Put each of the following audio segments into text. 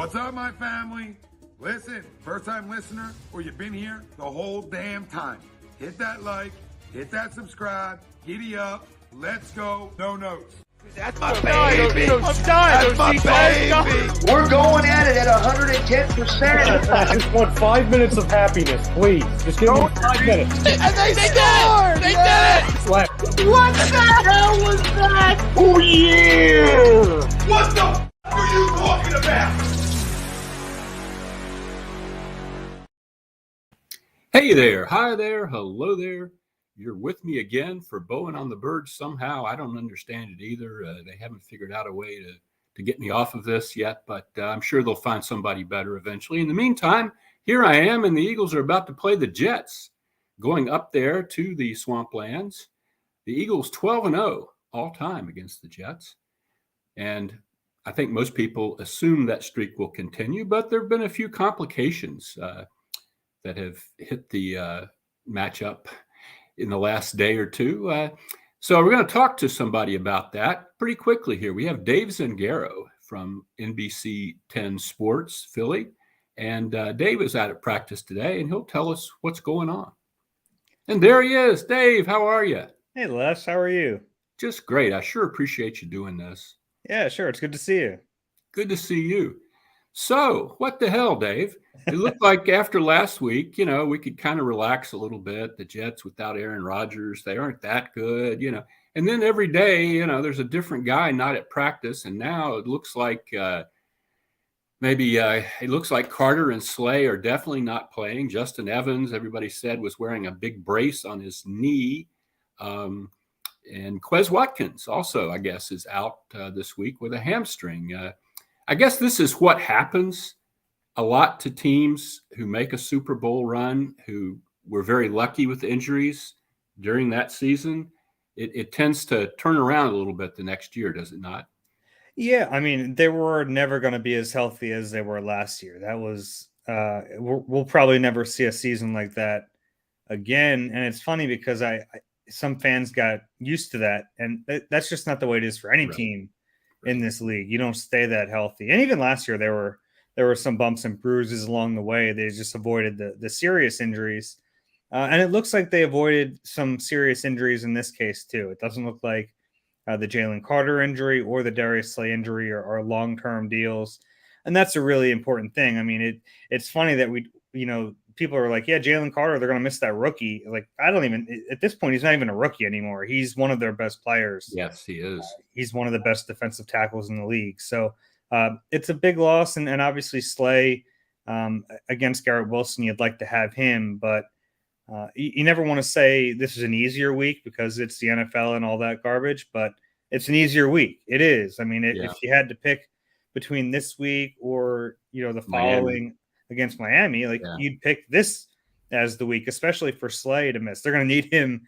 What's up, my family? Listen, first-time listener, or you've been here the whole damn time. Hit that like, hit that subscribe, giddy up, let's go, no notes. That's my baby. I'm dying. That's my baby. We're going at it at 110%. I just want 5 minutes of happiness, please. Just give me 5 minutes. And they scored! They did it! What the hell was that? Oh, yeah! What the f*** are you talking about? Hey there, hi there, hello there. You're with me again for Bowen on the Birds somehow. I don't understand it either. They haven't figured out a way to get me off of this yet, but I'm sure they'll find somebody better eventually. In the meantime, here I am, and the Eagles are about to play the Jets, going up there to the Swamplands. The Eagles 12-0 all time against the Jets. And I think most people assume that streak will continue, but there have been a few complications that have hit the matchup in the last day or two. So we're going to talk to somebody about that pretty quickly here. We have Dave Zangaro from NBC 10 Sports Philly. And Dave is out at practice today, and he'll tell us what's going on. And there he is. Dave, how are you? Hey, Les, how are you? Just great. I sure appreciate you doing this. Yeah, sure. It's good to see you. Good to see you. So what the hell, Dave? It looked like after last week, we could kind of relax a little bit. The Jets without Aaron Rodgers, they aren't that good, And then every day, there's a different guy not at practice. And now it looks like it looks like Carter and Slay are definitely not playing. Justin Evans, everybody said, was wearing a big brace on his knee. And Quez Watkins also, I guess, is out this week with a hamstring. I guess this is what happens a lot to teams who make a Super Bowl run, who were very lucky with injuries during that season. It tends to turn around a little bit the next year, does it not? Yeah, I mean, they were never going to be as healthy as they were last year. That was we'll probably never see a season like that again. And it's funny because some fans got used to that, and that's just not the way it is for any team in this league. You don't stay that healthy. And even last year, there were some bumps and bruises along the way. They just avoided the serious injuries. And it looks like they avoided some serious injuries in this case, too. It doesn't look like the Jalen Carter injury or the Darius Slay injury are long-term deals. And that's a really important thing. I mean, it's funny that people are like, yeah, Jalen Carter, they're going to miss that rookie. Like, at this point, he's not even a rookie anymore. He's one of their best players. Yes, he is. He's one of the best defensive tackles in the league. So it's a big loss. And obviously Slay against Garrett Wilson, you'd like to have him, but you never want to say this is an easier week because it's the NFL and all that garbage, but it's an easier week. It is. I mean, if you had to pick between this week or, the following against Miami, you'd pick this as the week, especially for Slay to miss. They're going to need him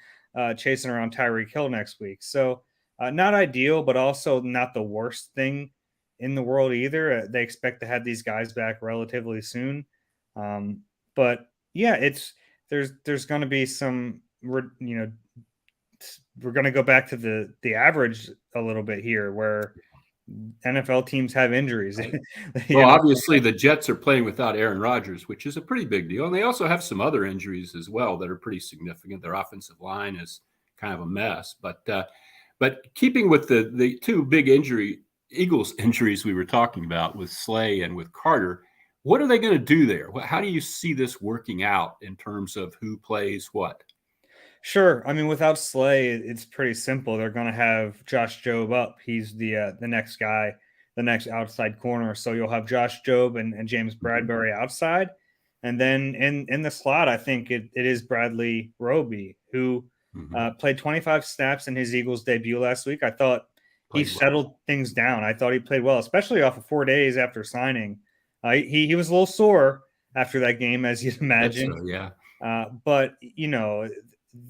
chasing around Tyreek Hill next week. So not ideal, but also not the worst thing in the world either. They expect to have these guys back relatively soon. But yeah, there's going to be some, we're going to go back to the average a little bit here where NFL teams have injuries. Well, obviously the Jets are playing without Aaron Rodgers, which is a pretty big deal. And they also have some other injuries as well that are pretty significant. Their offensive line is kind of a mess. But keeping with the two big Eagles injuries we were talking about with Slay and with Carter, what are they going to do there? How do you see this working out in terms of who plays what? Sure. I mean, without Slay, it's pretty simple. They're going to have Josh Jobe up. He's the next guy, the next outside corner. So you'll have Josh Jobe and James Bradbury outside. And then in the slot, I think it is Bradley Roby, who played 25 snaps in his Eagles debut last week. I thought he settled things down. I thought he played well, especially off of 4 days after signing. He was a little sore after that game, as you'd imagine. So, yeah. But,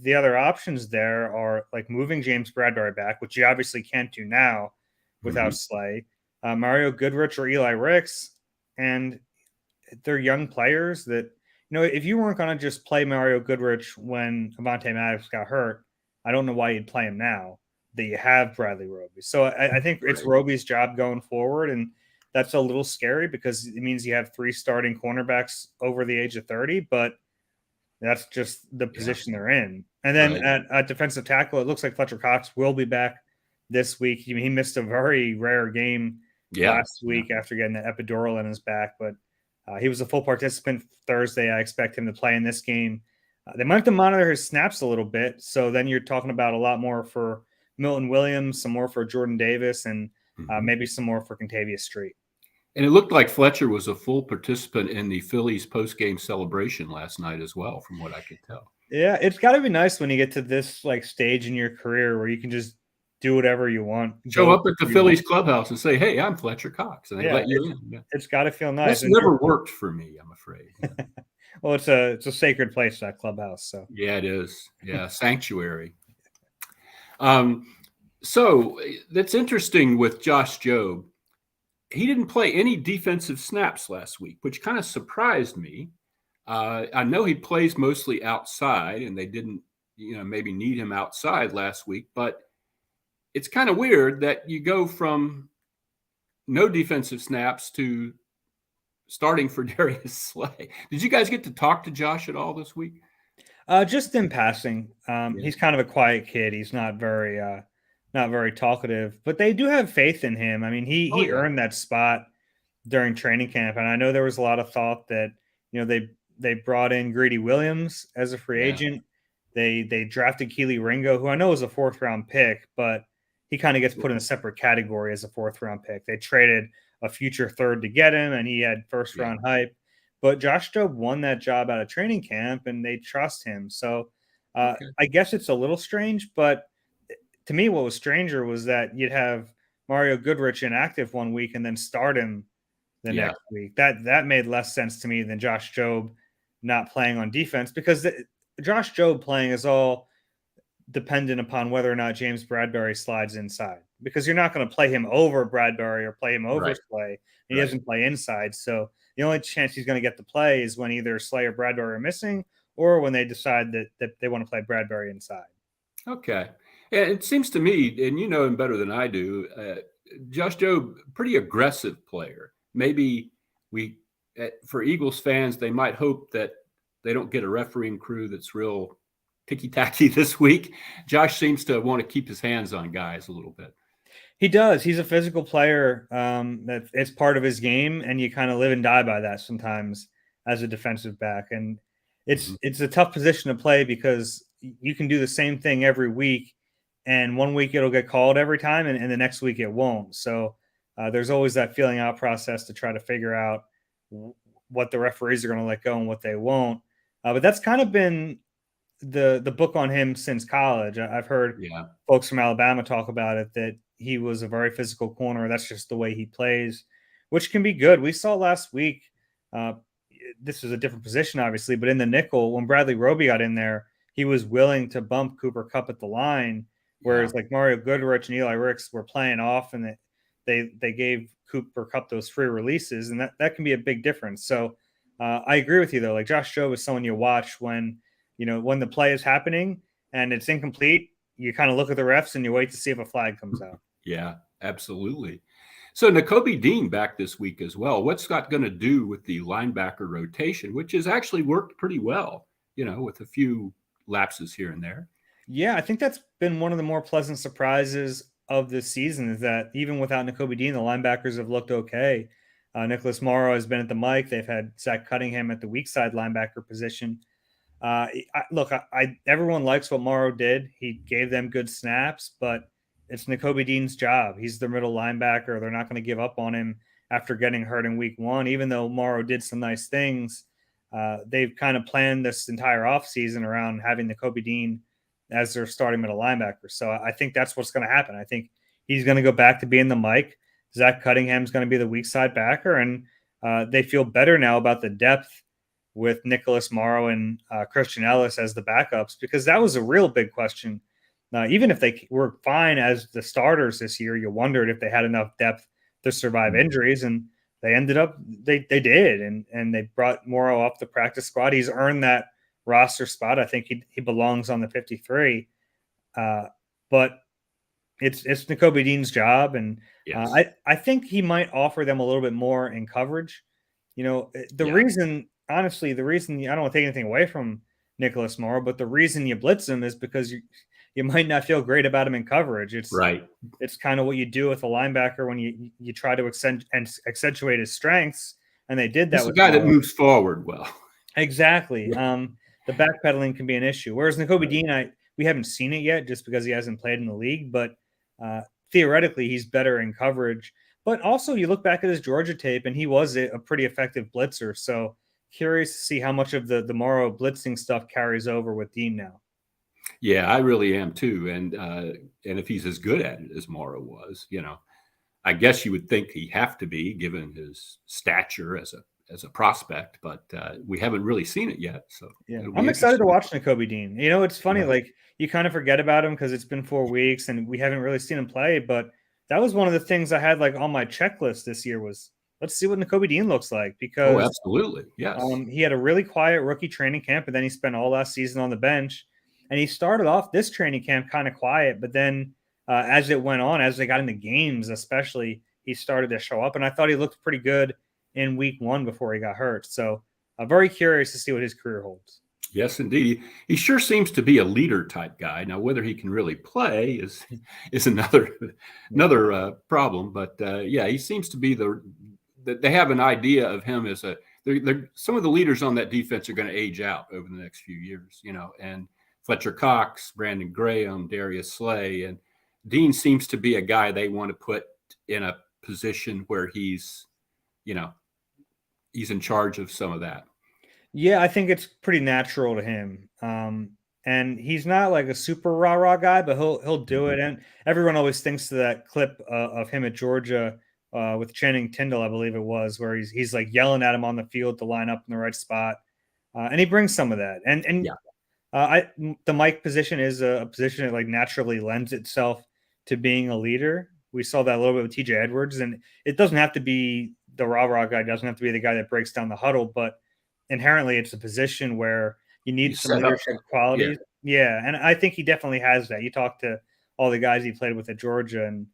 the other options there are like moving James Bradbury back, which you obviously can't do now without Slay, Mario Goodrich or Eli Ricks. And they're young players that, if you weren't going to just play Mario Goodrich when Avonte Maddox got hurt, I don't know why you'd play him now that you have Bradley Roby. So I think it's Roby's job going forward. And that's a little scary because it means you have 3 starting cornerbacks over the age of 30, but that's just the position they're in. And then at defensive tackle, it looks like Fletcher Cox will be back this week. He missed a very rare game last week after getting the epidural in his back, but he was a full participant Thursday. I expect him to play in this game. They might have to monitor his snaps a little bit. So then you're talking about a lot more for Milton Williams, some more for Jordan Davis, and maybe some more for Contavious Street. And it looked like Fletcher was a full participant in the Phillies post-game celebration last night as well, from what I could tell. Yeah, it's got to be nice when you get to this like stage in your career where you can just do whatever you want. Show up at the Phillies clubhouse and say, "Hey, I'm Fletcher Cox," and they let you in. Yeah. It's got to feel nice. That's never worked for me, I'm afraid. Yeah. Well, it's a sacred place, that clubhouse. So yeah, it is. Yeah, sanctuary. So that's interesting with Josh Jobe. He didn't play any defensive snaps last week, which kind of surprised me. I know he plays mostly outside, and they didn't, maybe need him outside last week. But it's kind of weird that you go from no defensive snaps to starting for Darius Slay. Did you guys get to talk to Josh at all this week? Just in passing. He's kind of a quiet kid. He's not very talkative, but they do have faith in him. I mean, he earned that spot during training camp, and I know there was a lot of thought that they brought in Greedy Williams as a free agent. They drafted Keely Ringo, who I know was a 4th-round pick, but he kind of gets put in a separate category as a 4th-round pick. They traded a future 3rd to get him, and he had 1st-round hype. But Josh Jobe won that job out of training camp, and they trust him. So I guess it's a little strange, but to me, what was stranger was that you'd have Mario Goodrich inactive one week and then start him the next week. That made less sense to me than Josh Jobe not playing on defense, because Josh Jobe playing is all dependent upon whether or not James Bradbury slides inside, because you're not going to play him over Bradbury or play him over Slay. He doesn't play inside. So the only chance he's going to get to play is when either Slay or Bradbury are missing, or when they decide that they want to play Bradbury inside. Okay. Yeah, it seems to me, and you know him better than I do, Josh Jobe, pretty aggressive player. Maybe for Eagles fans, they might hope that they don't get a refereeing crew that's real ticky-tacky this week. Josh seems to want to keep his hands on guys a little bit. He does. He's a physical player. That it's part of his game, and you kind of live and die by that sometimes as a defensive back. And it's a tough position to play because you can do the same thing every week, and one week it'll get called every time, and the next week it won't. So there's always that feeling out process to try to figure out what the referees are going to let go and what they won't. But that's kind of been the book on him since college. I've heard folks from Alabama talk about it, that he was a very physical corner. That's just the way he plays, which can be good. We saw last week, this is a different position, obviously, but in the nickel, when Bradley Roby got in there, he was willing to bump Cooper Kupp at the line, whereas like Mario Goodrich and Eli Ricks were playing off, and they gave Cooper Kupp those free releases, and that can be a big difference. So I agree with you, though. Like, Josh Jobe is someone you watch when the play is happening and it's incomplete. You kind of look at the refs and you wait to see if a flag comes out. Yeah, absolutely. So Nakobe Dean back this week as well. What's Scott going to do with the linebacker rotation, which has actually worked pretty well, with a few lapses here and there? Yeah, I think that's been one of the more pleasant surprises of this season, is that even without Nakobe Dean, the linebackers have looked okay. Nicholas Morrow has been at the mic. They've had Zach Cunningham at the weak side linebacker position. Everyone likes what Morrow did. He gave them good snaps, but it's Nakobe Dean's job. He's the middle linebacker. They're not going to give up on him after getting hurt in week 1. Even though Morrow did some nice things, they've kind of planned this entire offseason around having Nakobe Dean as their starting middle linebacker. So I think that's what's going to happen. I think he's going to go back to being the mic. Zach Cunningham's going to be the weak side backer, and they feel better now about the depth with Nicholas Morrow and Christian Ellis as the backups, because that was a real big question. Even if they were fine as the starters this year, you wondered if they had enough depth to survive injuries, and they ended up they did, and they brought Morrow off the practice squad. He's earned that roster spot. I think he belongs on the 53. But it's Nakobe Dean's job, and Yes. I think he might offer them a little bit more in coverage. The reason, honestly, I don't want to take anything away from Nicholas Morrow, but the reason you blitz him is because you might not feel great about him in coverage. It's right. It's kind of what you do with a linebacker when you try to accentuate his strengths, and they did that. He's with a guy that moves forward well. Exactly. The backpedaling can be an issue. Whereas Nakobe Dean, we haven't seen it yet just because he hasn't played in the league, but theoretically he's better in coverage. But also you look back at his Georgia tape and he was a pretty effective blitzer. So curious to see how much of the Morrow blitzing stuff carries over with Dean now. Yeah, I really am too. And if he's as good at it as Morrow was, I guess you would think he'd have to be given his stature as a prospect, but we haven't really seen it yet. So yeah, I'm excited to watch Nakobe Dean. It's funny, Yeah. like you kind of forget about him because it's been 4 weeks and we haven't really seen him play. But that was one of the things I had like on my checklist this year was let's see what Nakobe Dean looks like, because absolutely, yes, he had a really quiet rookie training camp, and then he spent all last season on the bench. And he started off this training camp kind of quiet, but then as it went on, as they got into games, especially, he started to show up. And I thought he looked pretty good in week 1 before he got hurt. So I'm very curious to see what his career holds. Yes, indeed. He sure seems to be a leader type guy. Now, whether he can really play is another problem. But he seems to be they have an idea of him as some of the leaders on that defense are going to age out over the next few years, and Fletcher Cox, Brandon Graham, Darius Slay, and Dean seems to be a guy they want to put in a position where he's in charge of some of that. Yeah, I think it's pretty natural to him. And he's not like a super rah-rah guy, but he'll do it. And everyone always thinks to that clip of him at Georgia with Channing Tindall, I believe it was, where he's like yelling at him on the field to line up in the right spot. And he brings some of that. And the Mike position is a position that like naturally lends itself to being a leader. We saw that a little bit with TJ Edwards, and it doesn't have to be the rah-rah guy, doesn't have to be the guy that breaks down the huddle, but inherently it's a position where you need some leadership qualities. Yeah. And I think he definitely has that. You talk to all the guys he played with at Georgia, and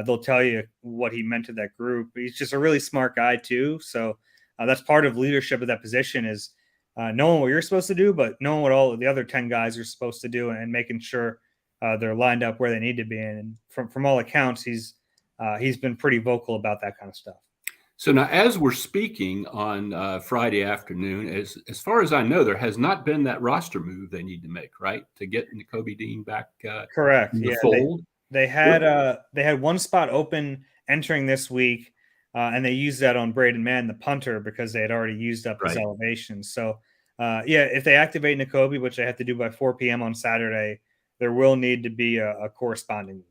they'll tell you what he meant to that group. He's just a really smart guy too. So that's part of leadership of that position is knowing what you're supposed to do, but knowing what all the other 10 guys are supposed to do and making sure they're lined up where they need to be. And from all accounts, he's been pretty vocal about that kind of stuff. So now, as we're speaking on Friday afternoon, as far as I know, there has not been that roster move they need to make, right, to get Nakobe Dean back. Correct. In the fold. They had one spot open entering this week, and they used that on Braden Mann, the punter, because they had already used up his elevation. So, if they activate Nakobe, which they have to do by 4 p.m. on Saturday, there will need to be a corresponding move.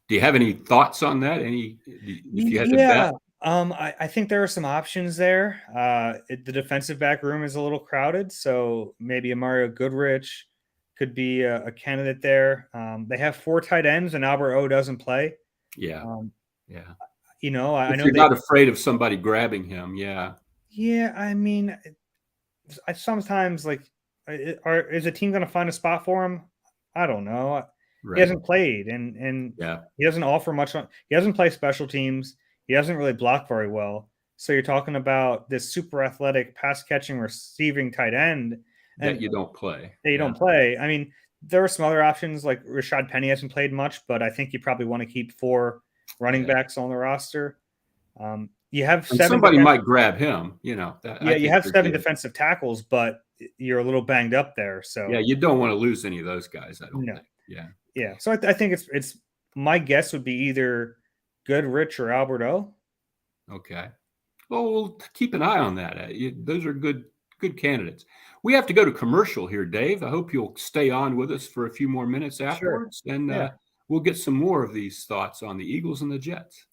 Do you have any thoughts on that? If you had to bet? I think there are some options there. The defensive back room is a little crowded, so maybe a Mario Goodrich could be a candidate there. They have 4 tight ends, and Albert O doesn't play. Yeah. I know you're not afraid of somebody grabbing him. Yeah. Yeah. I mean, I sometimes is a team going to find a spot for him? I don't know. Right. He hasn't played, and he doesn't offer much. He doesn't play special teams. He doesn't really block very well. So you're talking about this super athletic pass catching receiving tight end that you don't play. That you don't play. I mean, there are some other options like Rashad Penny hasn't played much, but I think you probably want to keep 4 running backs on the roster. You have 7. Somebody might grab him. You have 7 defensive tackles, but you're a little banged up there. So you don't want to lose any of those guys. I don't think. Yeah. So I think it's my guess would be either Goodrich or Albert O. Okay. Well, we'll keep an eye on that. Those are good candidates. We have to go to commercial here, Dave. I hope you'll stay on with us for a few more minutes afterwards, and we'll get some more of these thoughts on the Eagles and the Jets.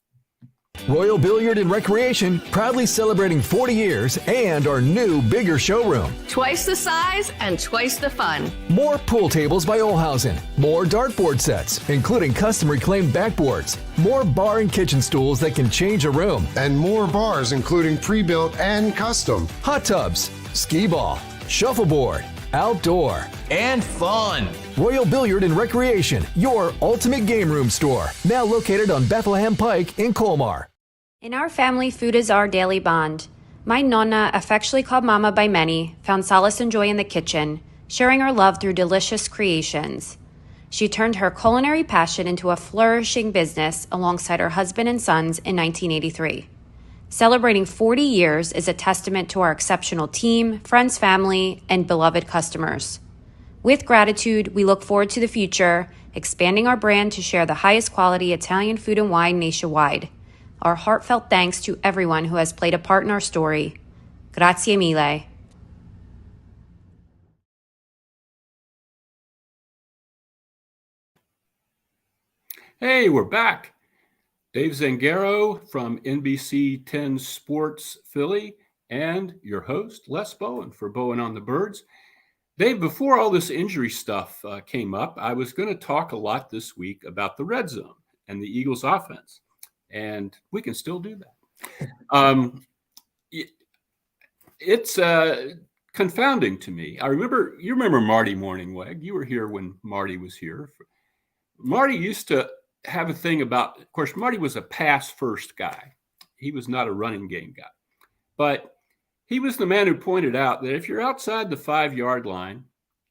Royal Billiard and Recreation, proudly celebrating 40 years and our new, bigger showroom. Twice the size and twice the fun. More pool tables by Olhausen. More dartboard sets, including custom reclaimed backboards. More bar and kitchen stools that can change a room. And more bars, including pre-built and custom. Hot tubs, skee ball, shuffleboard, outdoor, and fun. Royal Billiard and Recreation, your ultimate game room store. Now located on Bethlehem Pike in Colmar. In our family, food is our daily bond. My nonna, affectionately called Mama by many, found solace and joy in the kitchen, sharing her love through delicious creations. She turned her culinary passion into a flourishing business alongside her husband and sons in 1983. Celebrating 40 years is a testament to our exceptional team, friends, family, and beloved customers. With gratitude, we look forward to the future, expanding our brand to share the highest quality Italian food and wine nationwide. Our heartfelt thanks to everyone who has played a part in our story. Grazie mille. Hey, we're back. Dave Zangaro from NBC 10 Sports Philly and your host, Les Bowen for Bowen on the Birds. Dave, before all this injury stuff came up, I was going to talk a lot this week about the red zone and the Eagles offense, and we can still do that. It's confounding to me. You remember Marty Morningweg. You were here when Marty was here. Marty used to have a thing about, of course, Marty was a pass first guy. He was not a running game guy, but he was the man who pointed out that if you're outside the 5-yard line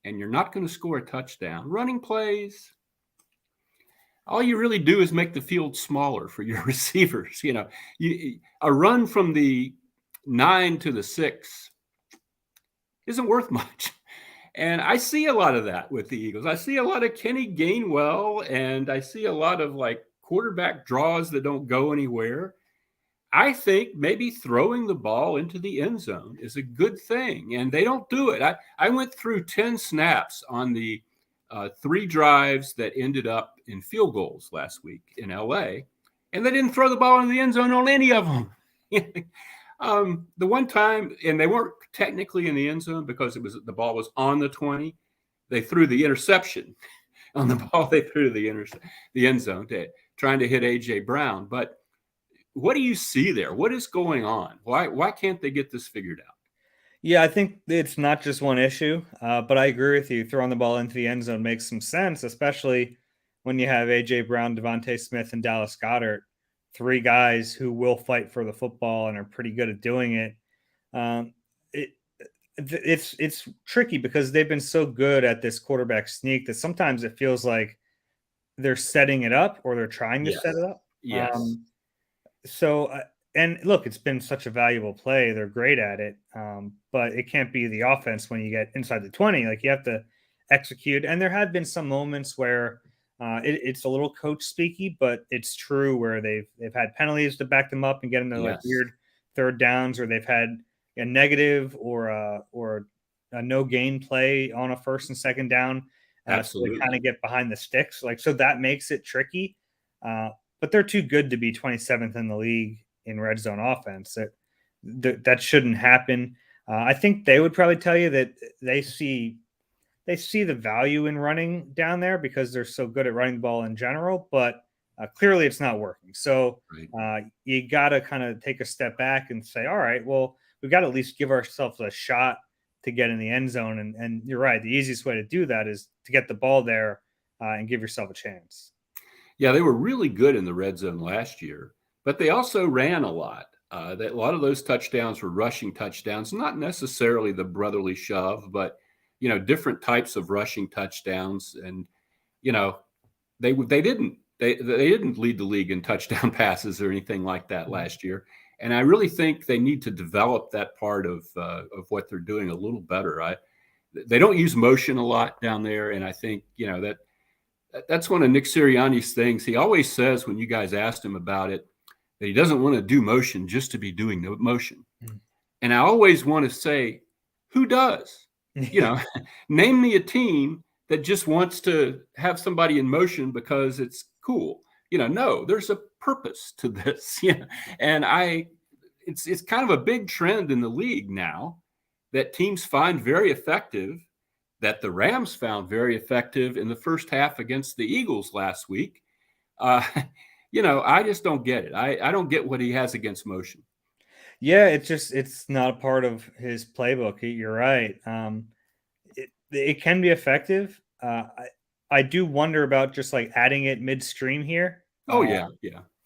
and you're not going to score a touchdown, running plays, all you really do is make the field smaller for your receivers. You know, a run from the 9 to the 6 isn't worth much. And I see a lot of that with the Eagles. I see a lot of Kenny Gainwell, and I see a lot of like quarterback draws that don't go anywhere. I think maybe throwing the ball into the end zone is a good thing, and they don't do it. I went through 10 snaps on the 3 drives that ended up in field goals last week in LA, and they didn't throw the ball into the end zone on any of them. The one time, and they weren't technically in the end zone because the ball was on the 20. They threw the interception on the ball. They threw the end zone, trying to hit A.J. Brown. But what do you see there? What is going on? Why can't they get this figured out? Yeah, I think it's not just one issue, but I agree with you. Throwing the ball into the end zone makes some sense, especially when you have A.J. Brown, Devontae Smith, and Dallas Goedert, 3 guys who will fight for the football and are pretty good at doing it. It's tricky because they've been so good at this quarterback sneak that sometimes it feels like they're setting it up or they're trying to set it up. Yes. And look, it's been such a valuable play. They're great at it, but it can't be the offense when you get inside the 20. Like, you have to execute. And there have been some moments where it's a little coach speaky, but it's true where they've had penalties to back them up and get them to like weird third downs, or they've had a negative or a no gain play on a first and second down. Absolutely. So they kind of get behind the sticks. Like, so that makes it tricky. But they're too good to be 27th in the league in red zone offense. That shouldn't happen. I think they would probably tell you that they see the value in running down there because they're so good at running the ball in general, but clearly it's not working. So you got to kind of take a step back and say, all right, well, we've got to at least give ourselves a shot to get in the end zone. And you're right. The easiest way to do that is to get the ball there and give yourself a chance. Yeah, they were really good in the red zone last year, but they also ran a lot. A lot of those touchdowns were rushing touchdowns, not necessarily the brotherly shove, but different types of rushing touchdowns. And they didn't lead the league in touchdown passes or anything like that last year. And I really think they need to develop that part of what they're doing a little better. They don't use motion a lot down there, and I think that's one of Nick Sirianni's things. He always says when you guys asked him about it that he doesn't want to do motion just to be doing no motion. And I always want to say, who does? Name me a team that just wants to have somebody in motion because it's cool. No, there's a purpose to this. And it's kind of a big trend in the league now that teams find very effective, that the Rams found very effective in the first half against the Eagles last week. I just don't get it. I don't get what he has against motion. Yeah, it's not a part of his playbook. You're right. it can be effective. I do wonder about just like adding it midstream here. Oh yeah.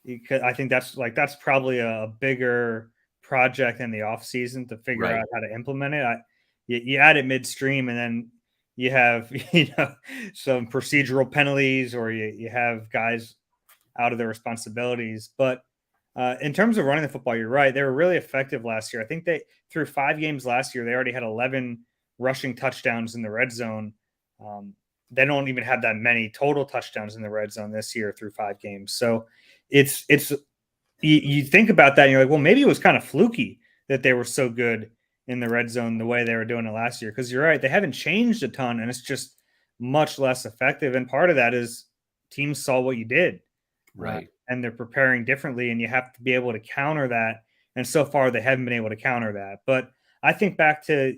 Because I think that's probably a bigger project in the off season to figure out how to implement it. You add it midstream, and then you have some procedural penalties, or you have guys out of their responsibilities. But in terms of running the football, you're right. They were really effective last year. I think they through 5 games last year, they already had 11 rushing touchdowns in the red zone. They don't even have that many total touchdowns in the red zone this year through 5 games. So it's you think about that and you're like, well, maybe it was kind of fluky that they were so good in the red zone the way they were doing it last year. Because you're right, they haven't changed a ton, and it's just much less effective. And part of that is teams saw what you did, right? And they're preparing differently, and you have to be able to counter that. And so far, they haven't been able to counter that. But I think back to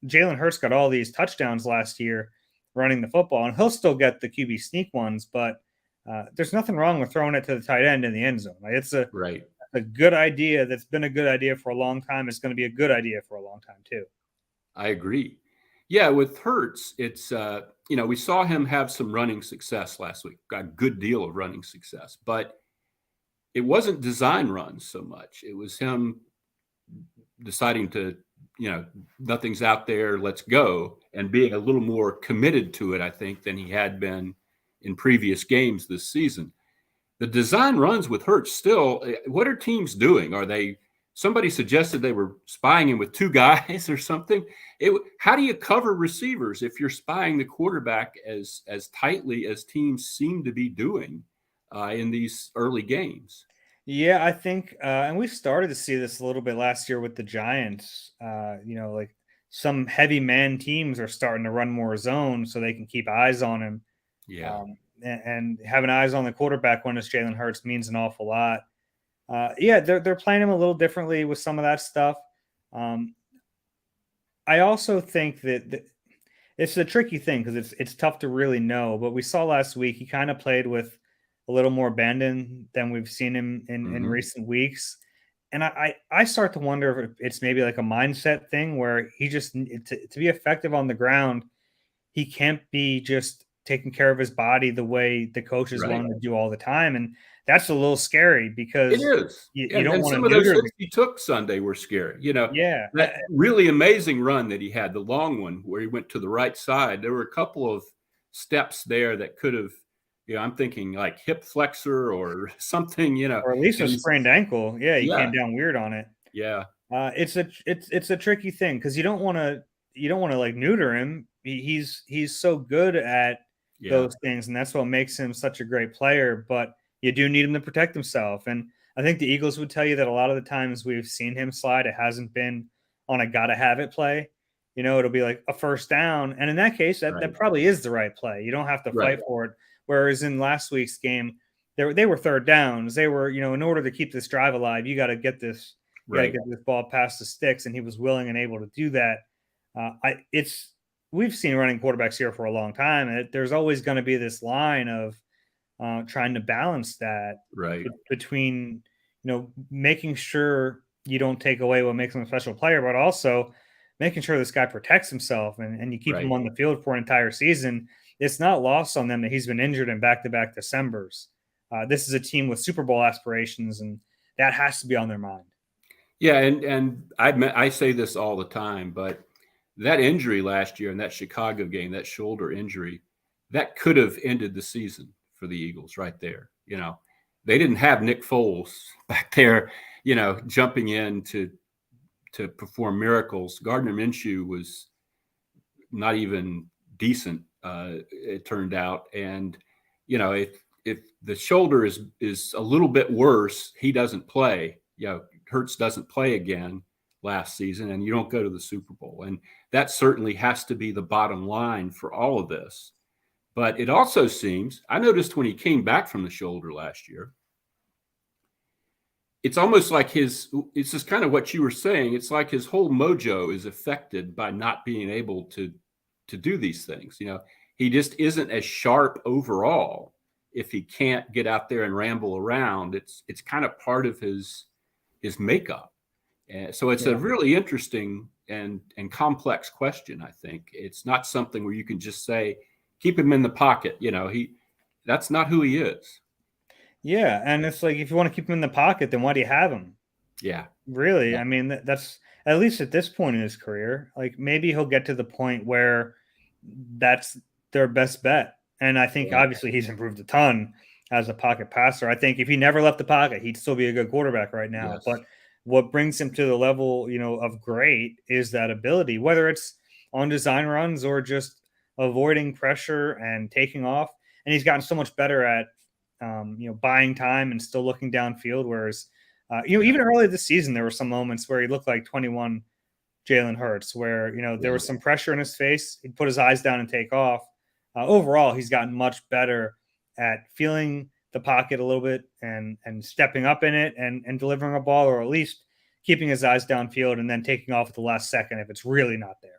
Jalen Hurts got all these touchdowns last year running the football, and he'll still get the QB sneak ones, but there's nothing wrong with throwing it to the tight end in the end zone. Like, it's a good idea. That's been a good idea for a long time. It's going to be a good idea for a long time too. I agree. Yeah, with Hurts, it's we saw him have some running success last week. Got a good deal of running success, but it wasn't design runs so much. It was him deciding to, nothing's out there, let's go, and being a little more committed to it, I think, than he had been in previous games this season. The design runs with Hurts still, what are teams doing? Somebody suggested they were spying him with 2 guys or something. How do you cover receivers if you're spying the quarterback as tightly as teams seem to be doing in these early games? Yeah, I think, and we started to see this a little bit last year with the Giants. Like some heavy man teams are starting to run more zone so they can keep eyes on him. Yeah. And having eyes on the quarterback when it's Jalen Hurts means an awful lot. They're playing him a little differently with some of that stuff. I also think that it's a tricky thing because it's tough to really know. But we saw last week he kind of played with a little more abandon than we've seen him in recent weeks. And I start to wonder if it's maybe like a mindset thing where he just to be effective on the ground, he can't be just taking care of his body the way the coaches want him to do all the time. And that's a little scary because it is. You don't want to. Some of those hits he took Sunday were scary. That really amazing run that he had, the long one where he went to the right side. There were a couple of steps there that could have, I'm thinking like hip flexor or something, or at least a sprained ankle. Yeah, he came down weird on it. Yeah, it's a tricky thing because you don't want to like neuter him. He's so good at those things, and that's what makes him such a great player. But you do need him to protect himself. And I think the Eagles would tell you that a lot of the times we've seen him slide, it hasn't been on a gotta have it play. It'll be like a first down. And in that case, that probably is the right play. You don't have to fight for it. Whereas in last week's game, they were third downs. They were, in order to keep this drive alive, you got to get this, get this ball past the sticks. And he was willing and able to do that. We've seen running quarterbacks here for a long time. And there's always going to be this line of trying to balance that between, making sure you don't take away what makes him a special player, but also making sure this guy protects himself and you keep him on the field for an entire season. It's not lost on them that he's been injured in back-to-back Decembers. This is a team with Super Bowl aspirations, and that has to be on their mind. Yeah, and I say this all the time, but that injury last year in that Chicago game, that shoulder injury, that could have ended the season for the Eagles right there. They didn't have Nick Foles back there, jumping in to perform miracles. Gardner Minshew was not even decent, it turned out. And, if the shoulder is a little bit worse, he doesn't play. Hurts doesn't play again last season, and you don't go to the Super Bowl. And that certainly has to be the bottom line for all of this. But it also seems, I noticed when he came back from the shoulder last year, it's almost like it's just kind of what you were saying. It's like his whole mojo is affected by not being able to do these things. He just isn't as sharp overall if he can't get out there and ramble around. It's kind of part of his makeup. And so it's a really interesting and complex question. I think it's not something where you can just say, keep him in the pocket. That's not who he is. Yeah. And it's like, if you want to keep him in the pocket, then why do you have him? Yeah. Really? I mean, that's at least at this point in his career. Like, maybe he'll get to the point where that's their best bet. And I think obviously he's improved a ton as a pocket passer. I think if he never left the pocket, he'd still be a good quarterback right now. Yes. But what brings him to the level, of great is that ability, whether it's on design runs or just avoiding pressure and taking off. And he's gotten so much better at, buying time and still looking downfield. Whereas, even early this season, there were some moments where he looked like 21 Jalen Hurts, where, there was some pressure in his face. He'd put his eyes down and take off. Overall, he's gotten much better at feeling the pocket a little bit and stepping up in it and delivering a ball, or at least keeping his eyes downfield and then taking off at the last second if it's really not there.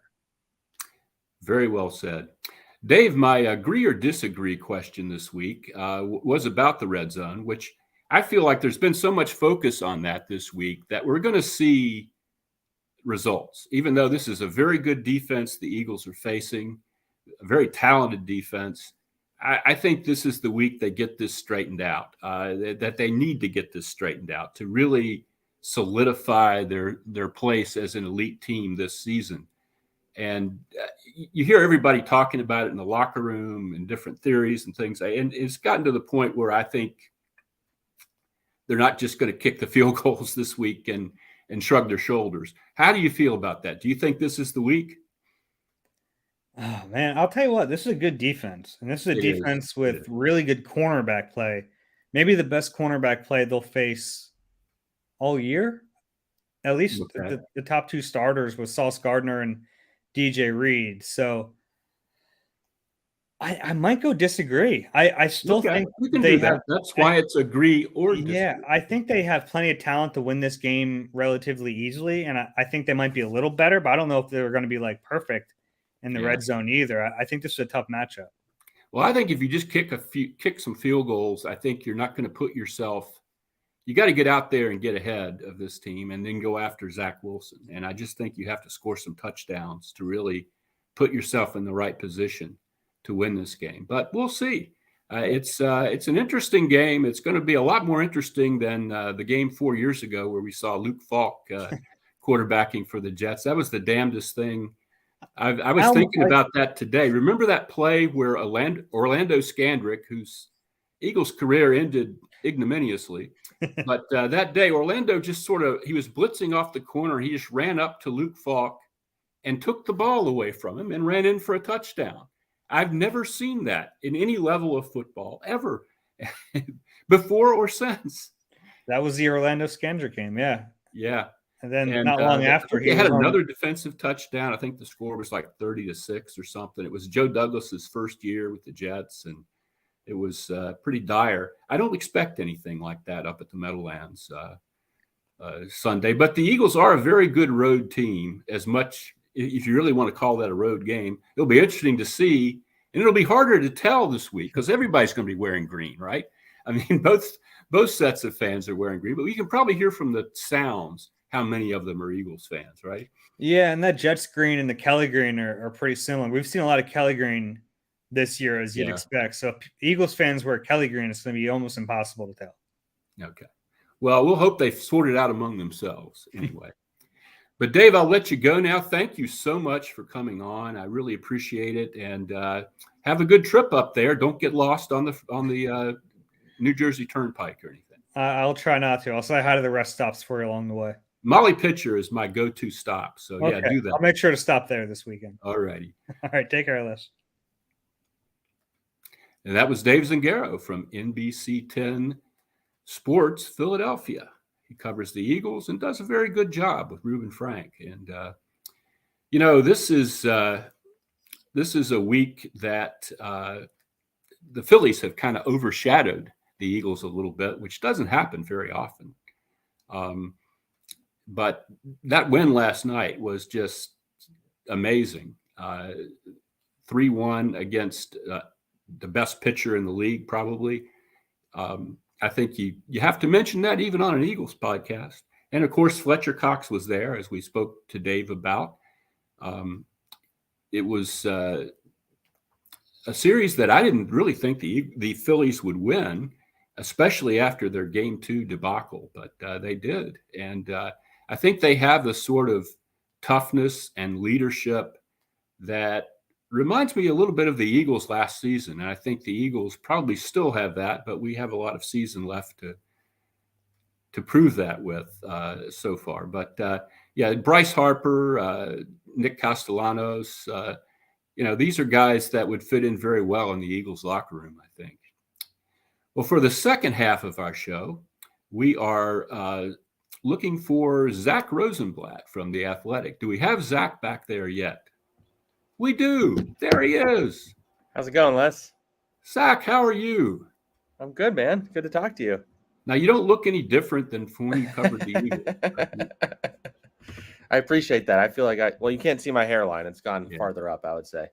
Very well said. Dave, my agree or disagree question this week was about the red zone, which I feel like there's been so much focus on that this week that we're going to see results, even though this is a very good defense the Eagles are facing, a very talented defense. I think this is the week they get this straightened out, that they need to get this straightened out to really solidify their place as an elite team this season. And you hear everybody talking about it in the locker room and different theories and things. And it's gotten to the point where I think they're not just going to kick the field goals this week and shrug their shoulders. How do you feel about that? Do you think this is the week? Oh, man, I'll tell you what, this is a good defense. And this is a defense with really good cornerback play. Maybe the best cornerback play they'll face all year. At least the top two starters was Sauce Gardner and DJ Reed. So I might go disagree. I still think we can do that. That's why it's agree or disagree. Yeah, I think they have plenty of talent to win this game relatively easily. And I think they might be a little better, but I don't know if they're going to be like perfect in the red zone either. I think this is a tough matchup. Well, I think if you just kick some field goals, I think you're not going to put yourself. You got to get out there and get ahead of this team and then go after Zack Wilson. And I just think you have to score some touchdowns to really put yourself in the right position to win this game. But we'll see. It's an interesting game. It's going to be a lot more interesting than the game 4 years ago where we saw Luke Falk quarterbacking for the Jets. That was the damnedest thing. I was thinking about that today. Remember that play where Orlando Scandrick, whose Eagles career ended ignominiously, but that day Orlando just he was blitzing off the corner. He just ran up to Luke Falk and took the ball away from him and ran in for a touchdown. I've never seen that in any level of football ever before or since. That was the Orlando Scandrick game. Yeah. Yeah. And then not long after he had another defensive touchdown. I think the score was like 30-6 or something. It was Joe Douglas's first year with the Jets, and it was pretty dire. I don't expect anything like that up at the Meadowlands Sunday. But the Eagles are a very good road team, as much if you really want to call that a road game. It'll be interesting to see, and it'll be harder to tell this week because everybody's going to be wearing green, right? I mean, both sets of fans are wearing green, but we can probably hear from the sounds how many of them are Eagles fans, right? Yeah, and that Jets green and the Kelly green are pretty similar. We've seen a lot of Kelly green this year, as you'd expect. So if Eagles fans wear Kelly green, it's going to be almost impossible to tell. Okay. Well, we'll hope they sort it out among themselves anyway. But Dave, I'll let you go now. Thank you so much for coming on. I really appreciate it. And have a good trip up there. Don't get lost on the New Jersey Turnpike or anything. I'll try not to. I'll say hi to the rest stops for you along the way. Molly Pitcher is my go-to stop. So, yeah, do that. I'll make sure to stop there this weekend. All righty. All right. Take care, Les. And that was Dave Zangaro from NBC 10 Sports Philadelphia. He covers the Eagles and does a very good job with Reuben Frank. And, this is a week that the Phillies have kind of overshadowed the Eagles a little bit, which doesn't happen very often. But that win last night was just amazing. 3-1 against the best pitcher in the league, probably. I think you have to mention that even on an Eagles podcast. And of course, Fletcher Cox was there, as we spoke to Dave about. It was a series that I didn't really think the Phillies would win, especially after their Game 2 debacle, but they did. And I think they have the sort of toughness and leadership that reminds me a little bit of the Eagles last season. And I think the Eagles probably still have that, but we have a lot of season left to prove that with so far. But yeah, Bryce Harper, Nick Castellanos, these are guys that would fit in very well in the Eagles locker room, I think. Well, for the second half of our show, we are looking for Zack Rosenblatt from The Athletic. Do we have Zack back there yet? We do. There he is. How's it going, Les? Zack, how are you? I'm good, man. Good to talk to you. Now, you don't look any different than when you covered the Eagles. I appreciate that. I feel like you can't see my hairline. It's gone farther up, I would say.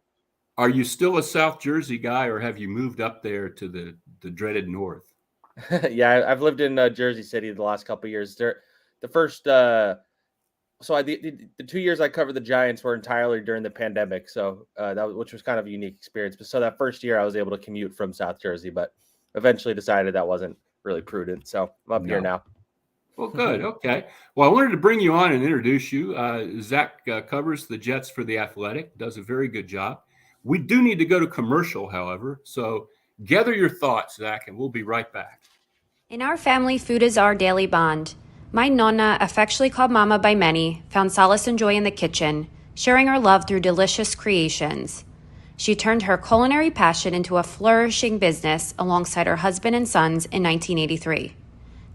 Are you still a South Jersey guy, or have you moved up there to the dreaded north? Yeah, I've lived in Jersey City the last couple of years. The first, the 2 years I covered the Giants were entirely during the pandemic, so which was kind of a unique experience. But so that first year I was able to commute from South Jersey, but eventually decided that wasn't really prudent. So I'm up here now. Well, good. Okay. Well, I wanted to bring you on and introduce you. Zack covers the Jets for The Athletic, does a very good job. We do need to go to commercial, however. So gather your thoughts, Zack, and we'll be right back. In our family, food is our daily bond. My Nonna, affectionately called Mama by many, found solace and joy in the kitchen, sharing her love through delicious creations. She turned her culinary passion into a flourishing business alongside her husband and sons in 1983.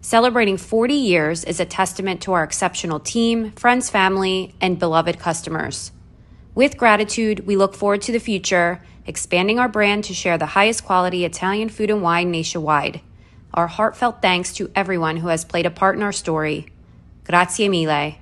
Celebrating 40 years is a testament to our exceptional team, friends, family, and beloved customers. With gratitude, we look forward to the future, expanding our brand to share the highest quality Italian food and wine nationwide. Our heartfelt thanks to everyone who has played a part in our story. Grazie mille.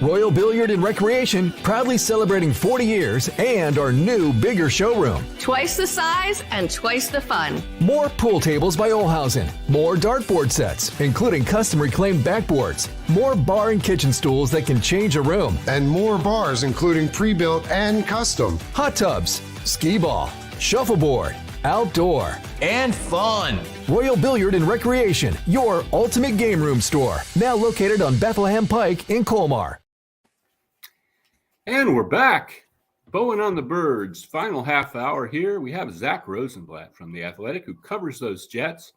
Royal Billiard and Recreation, proudly celebrating 40 years and our new, bigger showroom. Twice the size and twice the fun. More pool tables by Olhausen. More dartboard sets, including custom reclaimed backboards. More bar and kitchen stools that can change a room. And more bars, including pre-built and custom. Hot tubs, skee ball, shuffleboard, outdoor, and fun. Royal Billiard and Recreation, your ultimate game room store. Now located on Bethlehem Pike in Colmar. And we're back. Bowen on the Birds, final half hour here. We have Zack Rosenblatt from The Athletic who covers those Jets.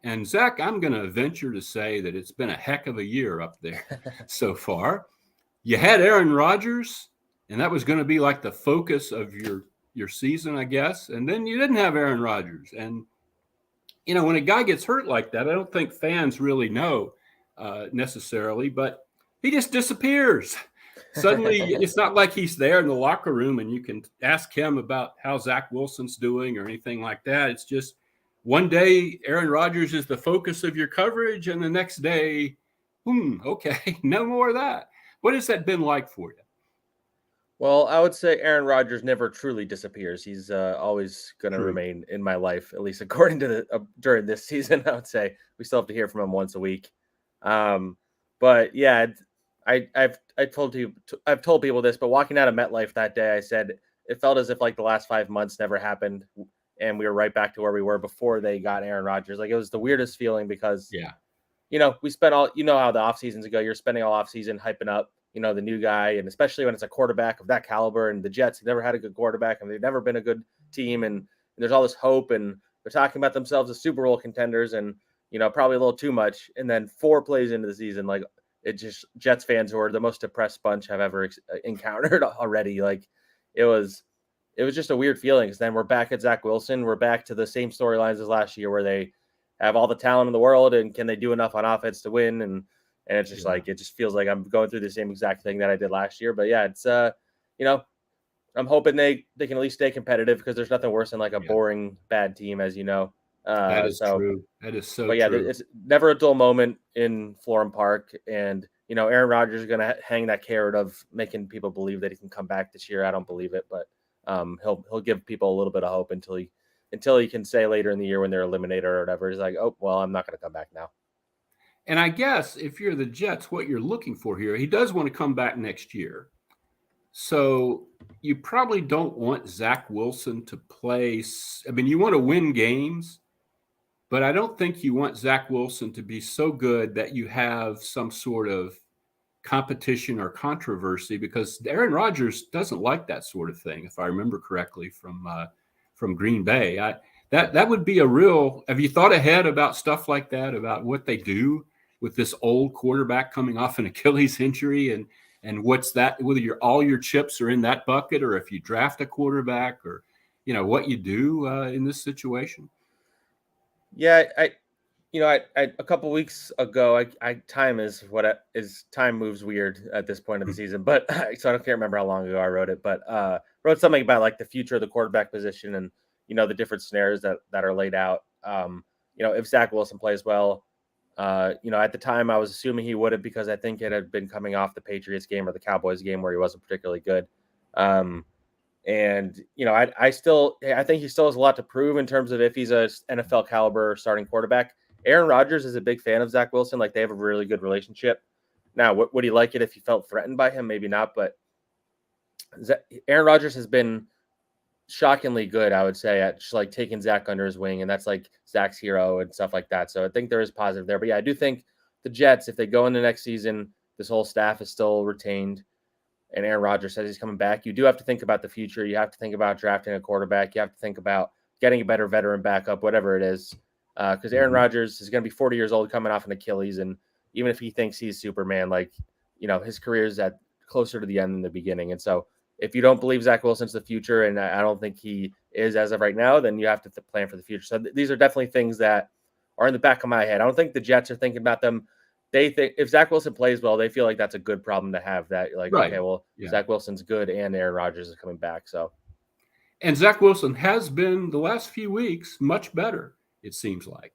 And Zack, I'm going to venture to say that it's been a heck of a year up there so far. You had Aaron Rodgers, and that was going to be like the focus of your season, I guess. And then you didn't have Aaron Rodgers. And, when a guy gets hurt like that, I don't think fans really know necessarily, but he just disappears. Suddenly, it's not like he's there in the locker room and you can ask him about how Zack Wilson's doing or anything like that. It's just one day Aaron Rodgers is the focus of your coverage, and the next day, okay, no more of that. What has that been like for you? Well, I would say Aaron Rodgers never truly disappears. He's always going to remain in my life, at least according to during this season. I would say we still have to hear from him once a week. But yeah, I've told people this, but walking out of MetLife that day, I said it felt as if like the last 5 months never happened, and we were right back to where we were before they got Aaron Rodgers. Like, it was the weirdest feeling because, we spent all, how the off seasons go. You're spending all off season hyping up, the new guy, and especially when it's a quarterback of that caliber. And the Jets have never had a good quarterback, and they've never been a good team. And there's all this hope, and they're talking about themselves as Super Bowl contenders, and probably a little too much. And then 4 plays into the season, like, it just Jets fans who are the most depressed bunch I've ever encountered already. Like, it was just a weird feeling. Because then we're back at Zack Wilson. We're back to the same storylines as last year, where they have all the talent in the world, and can they do enough on offense to win? And it's just like, it just feels like I'm going through the same exact thing that I did last year. But yeah, it's I'm hoping they can at least stay competitive, because there's nothing worse than like a boring bad team, as you know. That is true. That is so true. It's never a dull moment in Florham Park. And, Aaron Rodgers is going to hang that carrot of making people believe that he can come back this year. I don't believe it, but he'll give people a little bit of hope until he until he can say later in the year when they're eliminated or whatever, he's like, oh, well, I'm not going to come back now. And I guess if you're the Jets, what you're looking for here, he does want to come back next year. So you probably don't want Zack Wilson to play. I mean, you want to win games, but I don't think you want Zack Wilson to be so good that you have some sort of competition or controversy, because Aaron Rodgers doesn't like that sort of thing, if I remember correctly from Green Bay. That would be a real. Have you thought ahead about stuff like that, about what they do with this old quarterback coming off an Achilles injury, and what's that, whether all your chips are in that bucket, or if you draft a quarterback, or what you do in this situation? Yeah, a couple weeks ago, time moves weird at this point of the season, but so I can't remember how long ago I wrote it, but wrote something about like the future of the quarterback position and the different scenarios that are laid out. If Zack Wilson plays well, at the time I was assuming he would have, because I think it had been coming off the Patriots game or the Cowboys game where he wasn't particularly good. I think he still has a lot to prove in terms of if he's a NFL caliber starting quarterback. Aaron Rodgers is a big fan of Zack Wilson. Like, they have a really good relationship. Now, would he like it if he felt threatened by him? Maybe not, but Aaron Rodgers has been shockingly good, I would say, at just like taking Zack under his wing, and that's like Zack's hero and stuff like that. So I think there is positive there. But yeah, I do think the Jets, if they go into next season, this whole staff is still retained, and Aaron Rodgers says he's coming back, you do have to think about the future. You have to think about drafting a quarterback. You have to think about getting a better veteran backup, whatever it is. Because Aaron Rodgers is going to be 40 years old coming off an Achilles. And even if he thinks he's Superman, his career is at closer to the end than the beginning. And so if you don't believe Zack Wilson's the future, and I don't think he is as of right now, then you have to plan for the future. So these are definitely things that are in the back of my head. I don't think the Jets are thinking about them. They think if Zack Wilson plays well, they feel like that's a good problem to have, that right. Okay, well, yeah. Zack Wilson's good and Aaron Rodgers is coming back. And Zack Wilson has been the last few weeks much better, it seems like.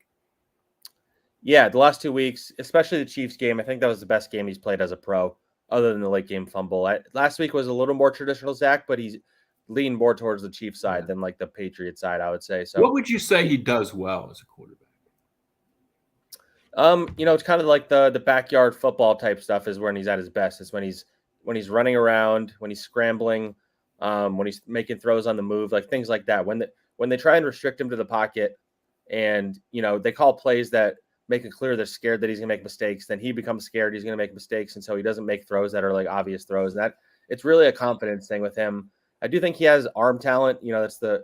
Yeah, the last 2 weeks, especially the Chiefs game, I think that was the best game he's played as a pro, other than the late game fumble. Last week was a little more traditional Zack, but he's leaned more towards the Chiefs side than like the Patriots side, I would say. So, what would you say he does well as a quarterback? It's kind of like the backyard football type stuff is when he's at his best. It's when he's running around, when he's scrambling, when he's making throws on the move, like things like that. When they try and restrict him to the pocket, and they call plays that make it clear they're scared that he's gonna make mistakes, then he becomes scared he's gonna make mistakes, and so he doesn't make throws that are like obvious throws. And that it's really a confidence thing with him. I do think he has arm talent. That's the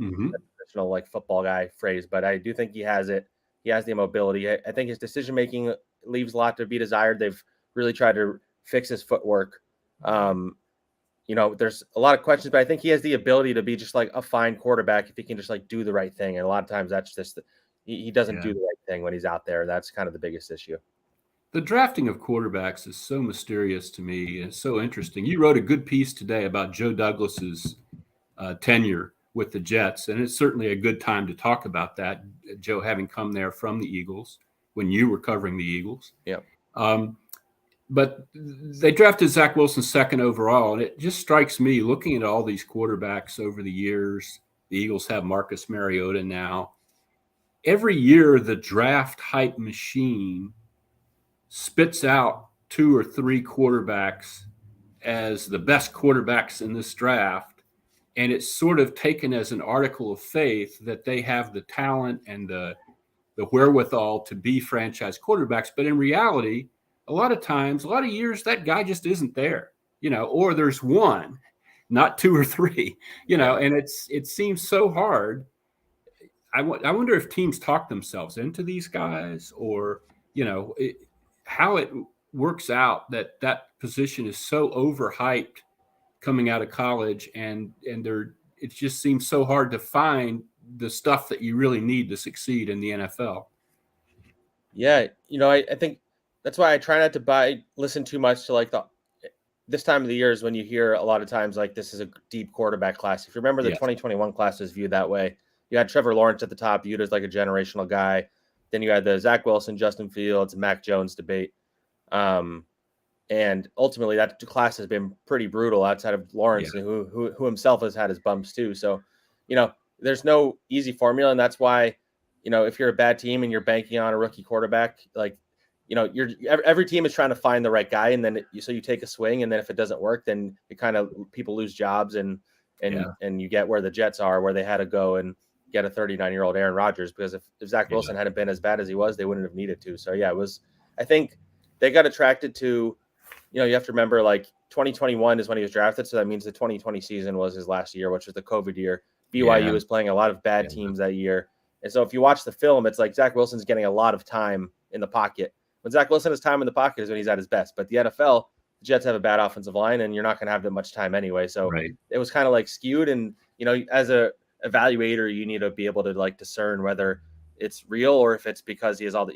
traditional like football guy phrase, but I do think he has it. He has the mobility. I think his decision making leaves a lot to be desired. They've really tried to fix his footwork. There's a lot of questions, but I think he has the ability to be just like a fine quarterback if he can just like do the right thing. And a lot of times that's just he doesn't do the right thing when he's out there. That's kind of the biggest issue. The drafting of quarterbacks is so mysterious to me and so interesting. You wrote a good piece today about Joe Douglas's tenure with the Jets, and it's certainly a good time to talk about that, Joe having come there from the Eagles when you were covering the Eagles. Yeah. But they drafted Zack Wilson second overall, and it just strikes me, looking at all these quarterbacks over the years, the Eagles have Marcus Mariota now. Every year, the draft hype machine spits out 2 or 3 quarterbacks as the best quarterbacks in this draft, and it's sort of taken as an article of faith that they have the talent and the wherewithal to be franchise quarterbacks. But in reality, a lot of times, a lot of years, that guy just isn't there, or there's one, not 2 or 3, and it seems so hard. I wonder if teams talk themselves into these guys, or, how it works out that position is so overhyped coming out of college, and it just seems so hard to find the stuff that you really need to succeed in the NFL. Yeah. I think that's why I try not to listen too much to like this time of the year is when you hear a lot of times, like, this is a deep quarterback class. If you remember, the 2021 class was viewed that way. You had Trevor Lawrence at the top, viewed as like a generational guy. Then you had the Zack Wilson, Justin Fields, Mac Jones debate. And ultimately that class has been pretty brutal outside of Lawrence, who himself has had his bumps too. So, there's no easy formula, and that's why, if you're a bad team and you're banking on a rookie quarterback, like, every team is trying to find the right guy, and then so you take a swing, and then if it doesn't work, then it kind of people lose jobs, and you get where the Jets are, where they had to go and get a 39-year-old Aaron Rodgers, because if Zack Wilson hadn't been as bad as he was, they wouldn't have needed to. So yeah, I think they got attracted to, you have to remember, like, 2021 is when he was drafted, so that means the 2020 season was his last year, which was the COVID year. BYU was playing a lot of bad teams that year. And so if you watch the film, it's like Zack Wilson's getting a lot of time in the pocket. When Zack Wilson has time in the pocket is when he's at his best. But the NFL, the Jets have a bad offensive line, and you're not going to have that much time anyway. So it was kind of like skewed. And, as a evaluator, you need to be able to, like, discern whether it's real or if it's because he has all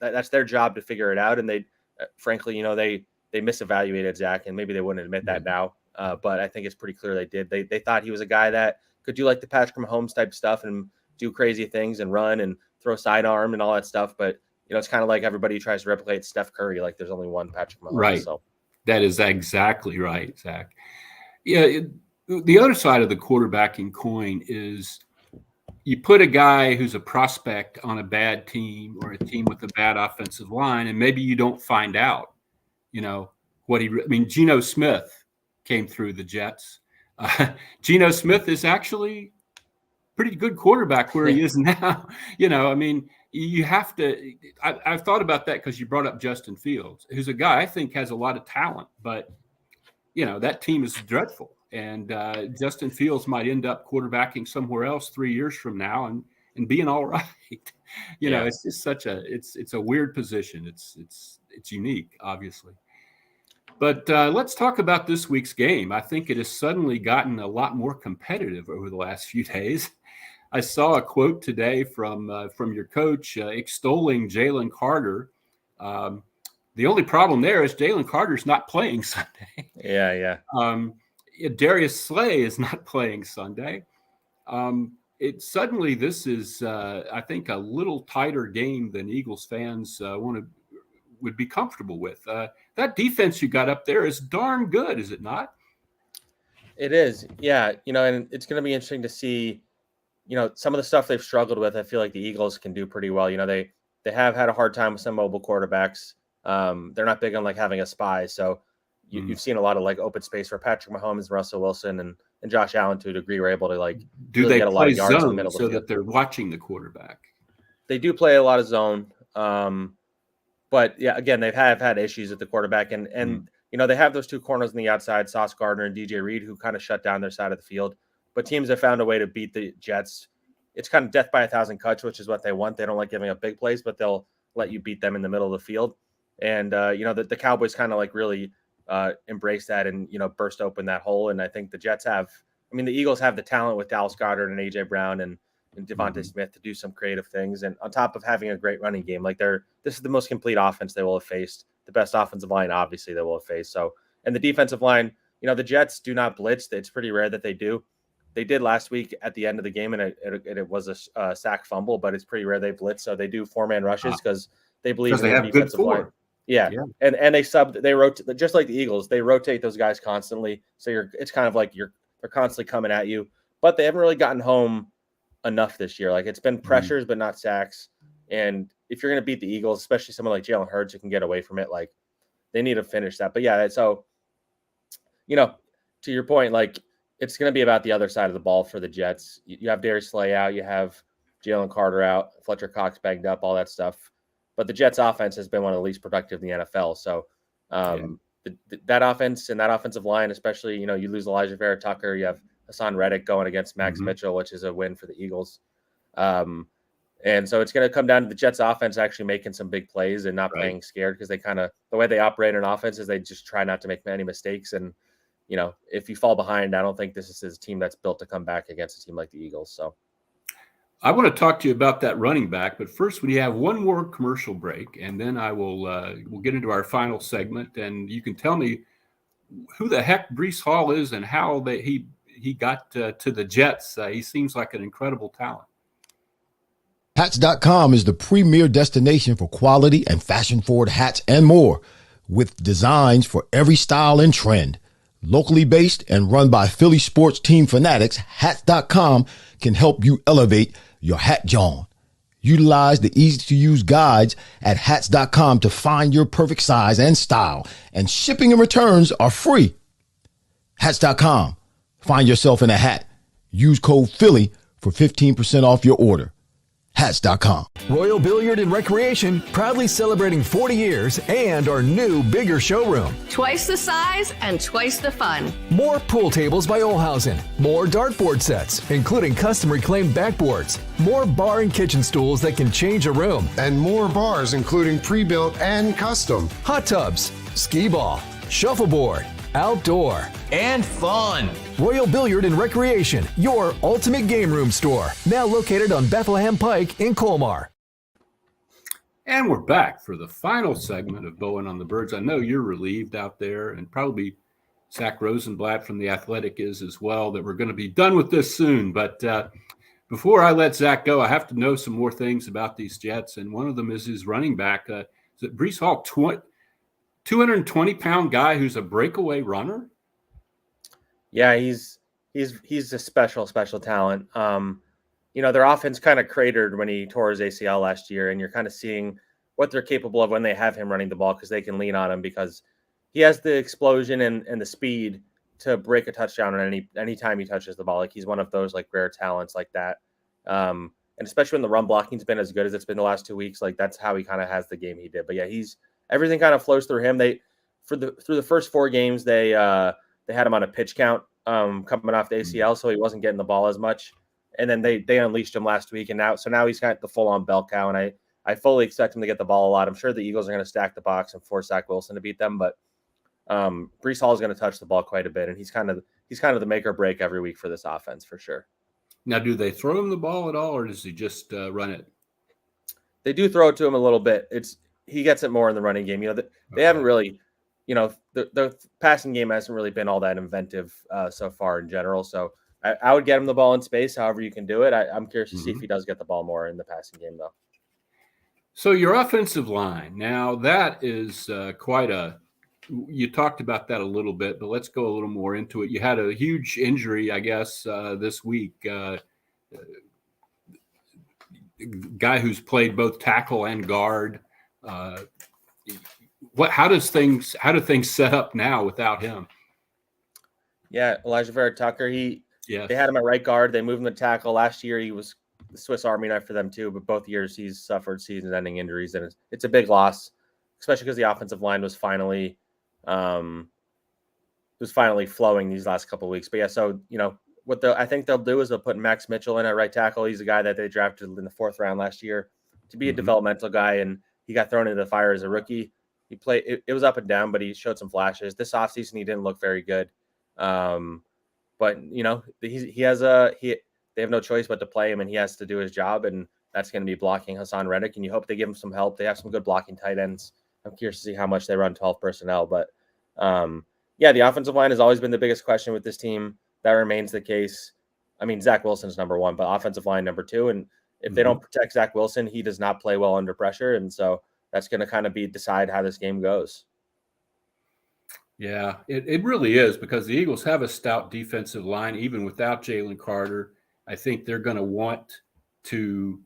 that's their job to figure it out. And they, frankly, they misevaluated Zack, and maybe they wouldn't admit that now. But I think it's pretty clear they did. They thought he was a guy that could do, like, the Patrick Mahomes type stuff and do crazy things and run and throw sidearm and all that stuff. But, it's kind of like everybody tries to replicate Steph Curry. Like, there's only one Patrick Mahomes. Right. So. That is exactly right, Zach. Yeah. The other side of the quarterbacking coin is you put a guy who's a prospect on a bad team or a team with a bad offensive line, and maybe you don't find out, Geno Smith came through the Jets. Geno Smith is actually pretty good quarterback where he is now. You have to – I've thought about that because you brought up Justin Fields, who's a guy I think has a lot of talent, but, that team is dreadful. And Justin Fields might end up quarterbacking somewhere else 3 years from now and being all right. It's just it's a weird position. It's unique, obviously. But let's talk about this week's game. I think it has suddenly gotten a lot more competitive over the last few days. I saw a quote today from your coach extolling Jalen Carter. The only problem there is Jalen Carter's not playing Sunday. Yeah. Darius Slay is not playing Sunday. This is, I think, a little tighter game than Eagles fans would be comfortable with. That defense you got up there is darn good, is it not? It is, yeah. And it's going to be interesting to see, some of the stuff they've struggled with. I feel like the Eagles can do pretty well. They have had a hard time with some mobile quarterbacks. They're not big on, like, having a spy. So you've seen a lot of, like, open space for Patrick Mahomes, Russell Wilson, and Josh Allen to a degree are able to, like, do they get a lot of yards in the middle so of the field. that they're watching the quarterback? They do play a lot of zone. But yeah, again, they've had issues with the quarterback, and they have those two corners on the outside, Sauce Gardner and DJ Reed, who kind of shut down their side of the field. But teams have found a way to beat the Jets. It's kind of death by 1,000 cuts, which is what they want. They don't like giving up big plays, but they'll let you beat them in the middle of the field. And the Cowboys kind of, like, really embrace that and burst open that hole. And I think the Jets the Eagles have the talent with Dallas Goedert and AJ Brown and Devontae Smith to do some creative things. And on top of having a great running game, like, this is the most complete offense they will have faced. The best offensive line, obviously, they will have faced. So, and the defensive line, the Jets do not blitz. It's pretty rare that they do. They did last week at the end of the game, and it was a sack fumble, but it's pretty rare they blitz. So they do 4-man rushes because they believe in they the have defensive good line. Yeah. And they rotate, just like the Eagles. They rotate those guys constantly. So it's kind of like they're constantly coming at you, but they haven't really gotten home enough this year. Like, it's been pressures, but not sacks. And if you're going to beat the Eagles, especially someone like Jalen Hurts who can get away from it, like, they need to finish that. But yeah, so, to your point, like, it's going to be about the other side of the ball for the Jets. You have Darius Slay out, you have Jalen Carter out, Fletcher Cox banged up, all that stuff. But the Jets offense has been one of the least productive in the NFL. So that offense and that offensive line, especially, you lose Alijah Vera-Tucker, you have Hassan Reddick going against Max Mitchell, which is a win for the Eagles. And so it's going to come down to the Jets offense actually making some big plays and not playing scared, because the way they operate in offense is they just try not to make any mistakes. And, if you fall behind, I don't think this is a team that's built to come back against a team like the Eagles. So I want to talk to you about that running back, but first we have one more commercial break, and then I will we'll get into our final segment, and you can tell me who the heck Breece Hall is and how he got to the Jets. He seems like an incredible talent. Hats.com is the premier destination for quality and fashion-forward hats and more, with designs for every style and trend. Locally based and run by Philly sports team fanatics, hats.com can help you elevate your hat John. Utilize the easy-to-use guides at hats.com to find your perfect size and style, and shipping and returns are free. Hats.com. Find yourself in a hat. Use code Philly for 15% off your order. Hats.com. Royal Billiard and Recreation, proudly celebrating 40 years and our new, bigger showroom. Twice the size and twice the fun. More pool tables by Olhausen. More dartboard sets, including custom reclaimed backboards. More bar and kitchen stools that can change a room. And more bars, including pre-built and custom. Hot tubs, skee ball, shuffleboard, outdoor, and fun. Royal Billiard and Recreation, your ultimate game room store. Now located on Bethlehem Pike in Colmar. And we're back for the final segment of Bowen on the Birds. I know you're relieved out there, and probably Zack Rosenblatt from The Athletic is as well, that we're going to be done with this soon. But before I let Zack go, I have to know some more things about these Jets, and one of them is his running back. Is it Breece Hall, 220-pound guy who's a breakaway runner? Yeah, he's a special talent. Their offense kind of cratered when he tore his ACL last year, and you're kind of seeing what they're capable of when they have him running the ball, because they can lean on him because he has the explosion and the speed to break a touchdown on any time he touches the ball. Like, he's one of those like rare talents like that. And especially when the run blocking's been as good as it's been the last 2 weeks, like that's how he kind of has the game he did. But yeah, everything kind of flows through him. Through the first 4 games, they had him on a pitch count coming off the ACL, so he wasn't getting the ball as much. And then they unleashed him last week, and now he's got the full-on bell cow, and I fully expect him to get the ball a lot. I'm sure the Eagles are going to stack the box and force Zack Wilson to beat them, but Breece Hall is going to touch the ball quite a bit, and he's kind of the make or break every week for this offense for sure. Now, do they throw him the ball at all, or does he just run it? They do throw it to him a little bit. He gets it more in the running game. They haven't really. The passing game hasn't really been all that inventive so far in general. So I would get him the ball in space, however you can do it. I'm curious to see if he does get the ball more in the passing game, though. So your offensive line, now that is you talked about that a little bit, but let's go a little more into it. You had a huge injury, I guess, this week. Guy who's played both tackle and guard. How do things set up now without him? Yeah, Alijah Vera-Tucker. They had him at right guard. They moved him to tackle. Last year he was the Swiss Army knife for them too, but both years he's suffered season-ending injuries, and it's a big loss, especially because the offensive line was finally flowing these last couple of weeks. But yeah, so what I think they'll do is they'll put Max Mitchell in at right tackle. He's a guy that they drafted in the 4th round last year to be a developmental guy, and he got thrown into the fire as a rookie. He played. It was up and down, but he showed some flashes. This offseason, he didn't look very good. But they have no choice but to play him, and he has to do his job, and that's going to be blocking Hassan Reddick. And you hope they give him some help. They have some good blocking tight ends. I'm curious to see how much they run 12 personnel. But the offensive line has always been the biggest question with this team. That remains the case. I mean, Zack Wilson's number 1, but offensive line number 2. And if they don't protect Zack Wilson, he does not play well under pressure, and so that's going to kind of decide how this game goes. Yeah, it really is, because the Eagles have a stout defensive line, even without Jalen Carter. I think they're going to want to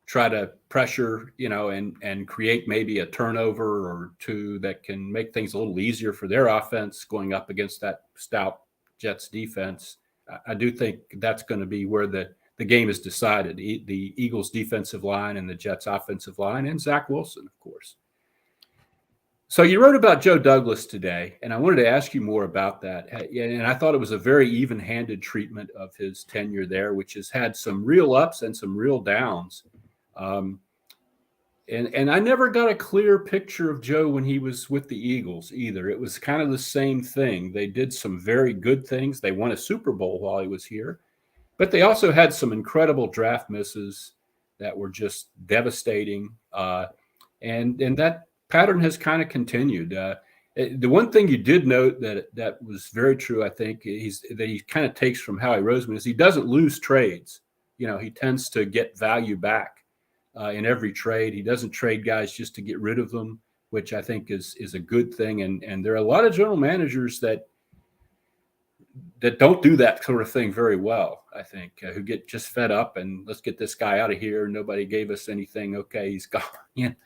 try to pressure, and create maybe a turnover or two that can make things a little easier for their offense going up against that stout Jets defense. I do think that's going to be where the game is decided. The Eagles defensive line and the Jets offensive line, and Zack Wilson, of course. So you wrote about Joe Douglas today, and I wanted to ask you more about that. And I thought it was a very even-handed treatment of his tenure there, which has had some real ups and some real downs. And I never got a clear picture of Joe when he was with the Eagles either. It was kind of the same thing. They did some very good things. They won a Super Bowl while he was here, but they also had some incredible draft misses that were just devastating. And that pattern has kind of continued. The one thing you did note that was very true, I think, that he kind of takes from Howie Roseman is he doesn't lose trades. He tends to get value back in every trade. He doesn't trade guys just to get rid of them, which I think is a good thing. And there are a lot of general managers that that don't do that sort of thing very well, I think, who get just fed up and let's get this guy out of here. Nobody gave us anything. Okay, he's gone.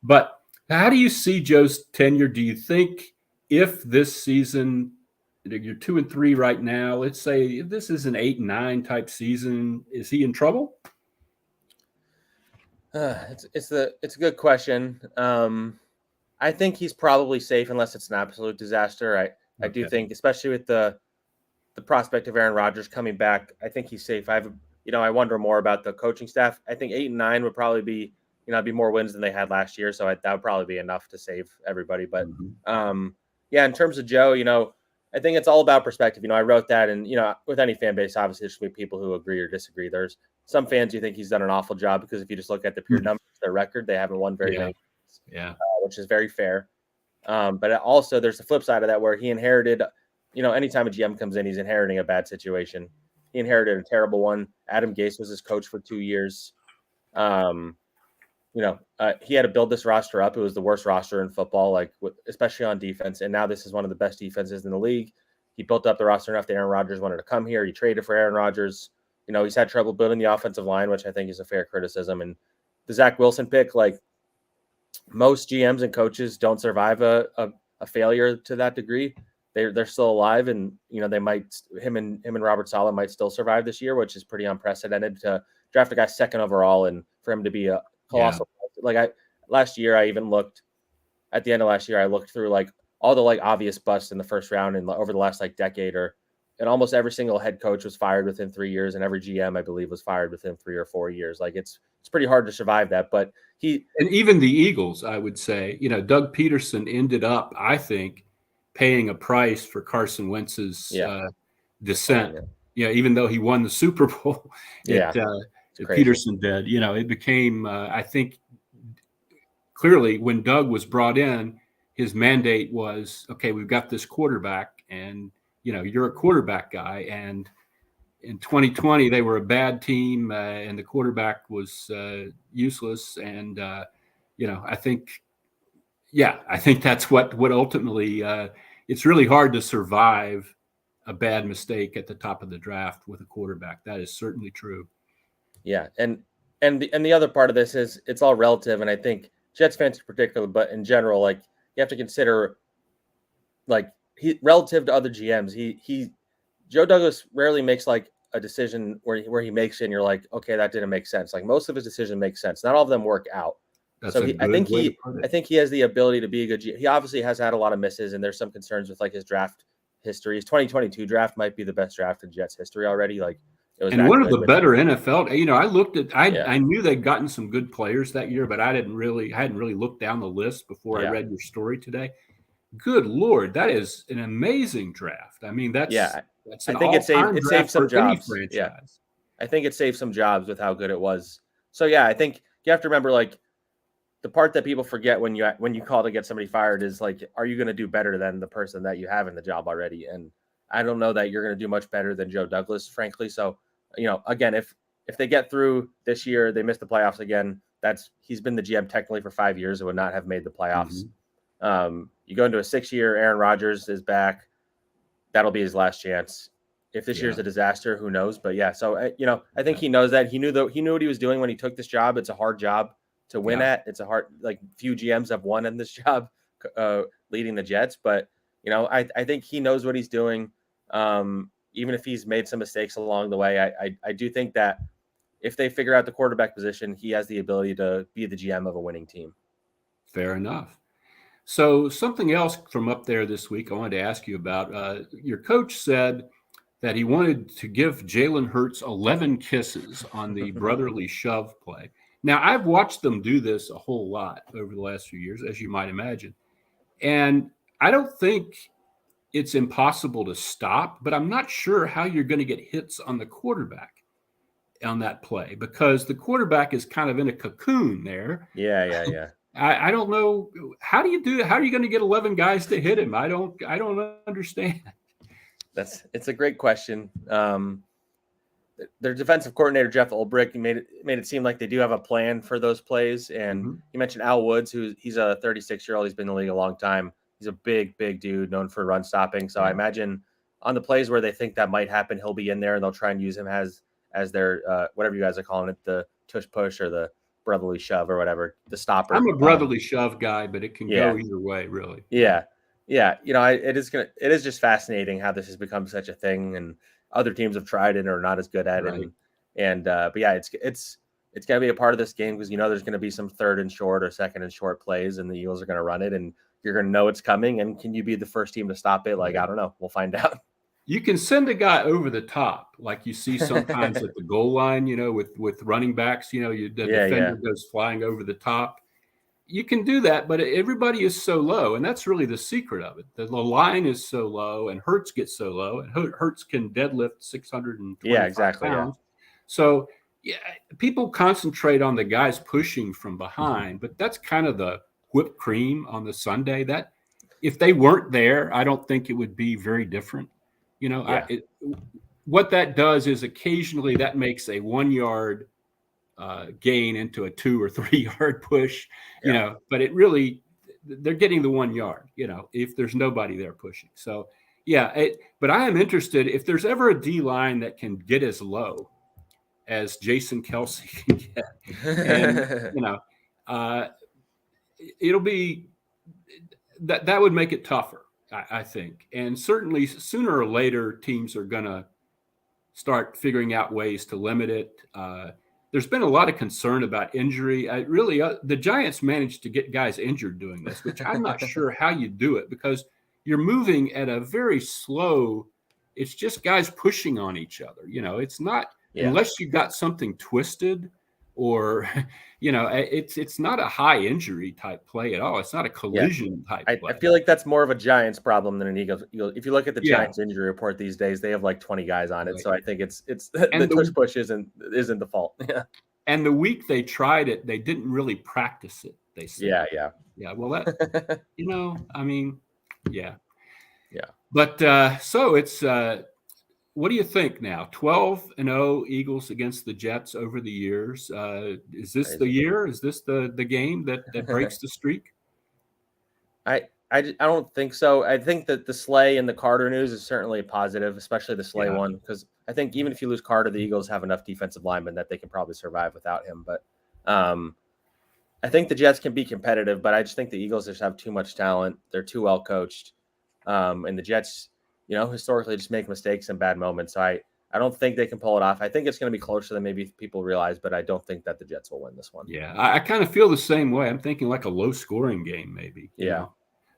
But how do you see Joe's tenure? Do you think if this season, you're 2-3 right now, let's say if this is an 8-9 type season, is he in trouble? It's a good question. I think he's probably safe unless it's an absolute disaster. I do think, especially with the prospect of Aaron Rodgers coming back, I think he's safe. I wonder more about the coaching staff. I think 8-9 would probably be, be more wins than they had last year. So that would probably be enough to save everybody. But in terms of Joe, I think it's all about perspective. I wrote that, and with any fan base, obviously there's going to be people who agree or disagree. There's some fans who think he's done an awful job because if you just look at the pure numbers, their record, they haven't won very many. Which is very fair. But also there's the flip side of that where he inherited, anytime a GM comes in, he's inheriting a bad situation. He inherited a terrible one. Adam Gase was his coach for 2 years. He had to build this roster up. It was the worst roster in football, especially on defense. And now this is one of the best defenses in the league. He built up the roster enough that Aaron Rodgers wanted to come here. He traded for Aaron Rodgers. He's had trouble building the offensive line, which I think is a fair criticism. And the Zack Wilson pick, most GMs and coaches don't survive a failure to that degree. They're still alive, and they might him and Robert Saleh might still survive this year, which is pretty unprecedented to draft a guy second overall and for him to be a colossal. Last year, I even looked at the end of last year. I looked through all the obvious busts in the first round and over the last decade, and almost every single head coach was fired within 3 years, and every GM I believe was fired within 3 or 4 years. It's pretty hard to survive that, but and even the Eagles, I would say, Doug Peterson ended up, I think, paying a price for Carson Wentz's descent. Even though he won the Super Bowl, Peterson did. It became, I think, clearly when Doug was brought in, his mandate was, okay, we've got this quarterback, and you're a quarterback guy, and in 2020, they were a bad team, and the quarterback was useless. And I think that's what ultimately. It's really hard to survive a bad mistake at the top of the draft with a quarterback. That is certainly true. Yeah, and the other part of this is it's all relative, and I think Jets fans in particular, but in general, you have to consider, he relative to other GMs, Joe Douglas rarely makes a decision where he makes it and you're like, okay, that didn't make sense. Most of his decisions make sense. Not all of them work out. I think he has the ability to be a good GM. He obviously has had a lot of misses, and there's some concerns with his draft history. His 2022 draft might be the best draft in Jets history already. It was one of the better NFL. I looked at. I knew they'd gotten some good players that year, but I hadn't really looked down the list before I read your story today. Good Lord, that is an amazing draft. I mean, that's I think it saved some jobs. Yeah, I think it saved some jobs with how good it was. So I think you have to remember the part that people forget when you call to get somebody fired is are you going to do better than the person that you have in the job already? And I don't know that you're going to do much better than Joe Douglas, frankly. So again, if they get through this year, they miss the playoffs again. He's been the GM technically for 5 years and would not have made the playoffs. Mm-hmm. You go into a 6-year, Aaron Rodgers is back. That'll be his last chance. If this year's a disaster, who knows? But so I think he knows that. He knew what he was doing when he took this job. It's a hard job to win at. It's a hard, few GMs have won in this job, leading the Jets. But I think he knows what he's doing. Even if he's made some mistakes along the way, I do think that if they figure out the quarterback position, he has the ability to be the GM of a winning team. Fair enough. So something else from up there this week I wanted to ask you about. Your coach said that he wanted to give Jalen Hurts 11 kisses on the brotherly shove play. Now, I've watched them do this a whole lot over the last few years, as you might imagine. And I don't think it's impossible to stop, but I'm not sure how you're going to get hits on the quarterback on that play because the quarterback is kind of in a cocoon there. Yeah. I don't know. How do you do it? How are you going to get 11 guys to hit him? I don't understand. It's a great question. Their defensive coordinator, Jeff Ulbrich, made it seem like they do have a plan for those plays. And you mentioned Al Woods, he's a 36-year-old. He's been in the league a long time. He's a big dude known for run stopping. So I imagine on the plays where they think that might happen, he'll be in there and they'll try and use him as their whatever you guys are calling it, the tush push or the brotherly shove or whatever, the stopper. I'm a brotherly shove guy, but it can go either way, really. Yeah. It is just fascinating how this has become such a thing, and other teams have tried it or are not as good at it. But yeah, it's going to be a part of this game because there's going to be some 3rd and short or 2nd and short plays, and the Eagles are going to run it, and you're going to know it's coming. And can you be the first team to stop it? I don't know. We'll find out. You can send a guy over the top, like you see sometimes at the goal line, with running backs, the defender goes flying over the top. You can do that, but everybody is so low, and that's really the secret of it. The line is so low, and Hurts gets so low, and Hurts can deadlift 625 pounds. So people concentrate on the guys pushing from behind, but that's kind of the whipped cream on the sundae. That if they weren't there, I don't think it would be very different. What that does is occasionally that makes a 1 yard gain into a 2 or 3 yard push, but it really, they're getting the 1 yard, if there's nobody there pushing. So but I am interested if there's ever a D line that can get as low as Jason Kelsey can get. And, it'll be that would make it tougher, I think. And certainly sooner or later, teams are going to start figuring out ways to limit it. There's been a lot of concern about injury. The Giants managed to get guys injured doing this, which I'm not sure how you do it because you're moving at a very slow. It's just guys pushing on each other. It's not unless you got something twisted or, it's not a high injury type play at all. It's not a collision type play. I feel like that's more of a Giants problem than an Eagles. If you look at the Giants injury report these days, they have like 20 guys on it. Right. So I think it's the push isn't the fault. Yeah. And the week they tried it, they didn't really practice it. They said, yeah. Well, that, yeah. But so it's, what do you think now? 12-0 Eagles against the Jets over the years. Is this the year? Is this the game that breaks the streak? I don't think so. I think that the Slay and the Carter news is certainly a positive, especially the Slay one, because I think even if you lose Carter, the Eagles have enough defensive linemen that they can probably survive without him. But I think the Jets can be competitive, but I just think the Eagles just have too much talent. They're too well coached. And the Jets, historically just make mistakes and bad moments. So I don't think they can pull it off. I think it's going to be closer than maybe people realize, but I don't think that the Jets will win this one. Yeah, I kind of feel the same way. I'm thinking like a low-scoring game maybe. Yeah.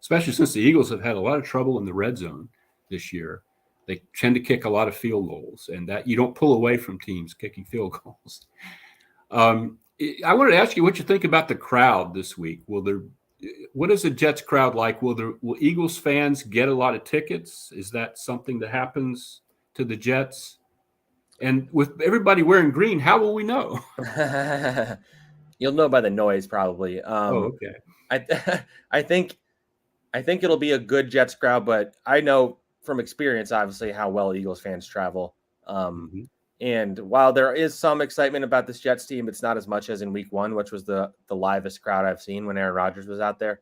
Especially since the Eagles have had a lot of trouble in the red zone this year. They tend to kick a lot of field goals, and that you don't pull away from teams kicking field goals. I wanted to ask you what you think about the crowd this week. What is the Jets crowd like? Will Eagles fans get a lot of tickets? Is that something that happens to the Jets? And with everybody wearing green, how will we know? You'll know by the noise, probably. Okay. I think it'll be a good Jets crowd, but I know from experience, obviously, how well Eagles fans travel. And while there is some excitement about this Jets team, it's not as much as in week one, which was the livest crowd I've seen when Aaron Rodgers was out there.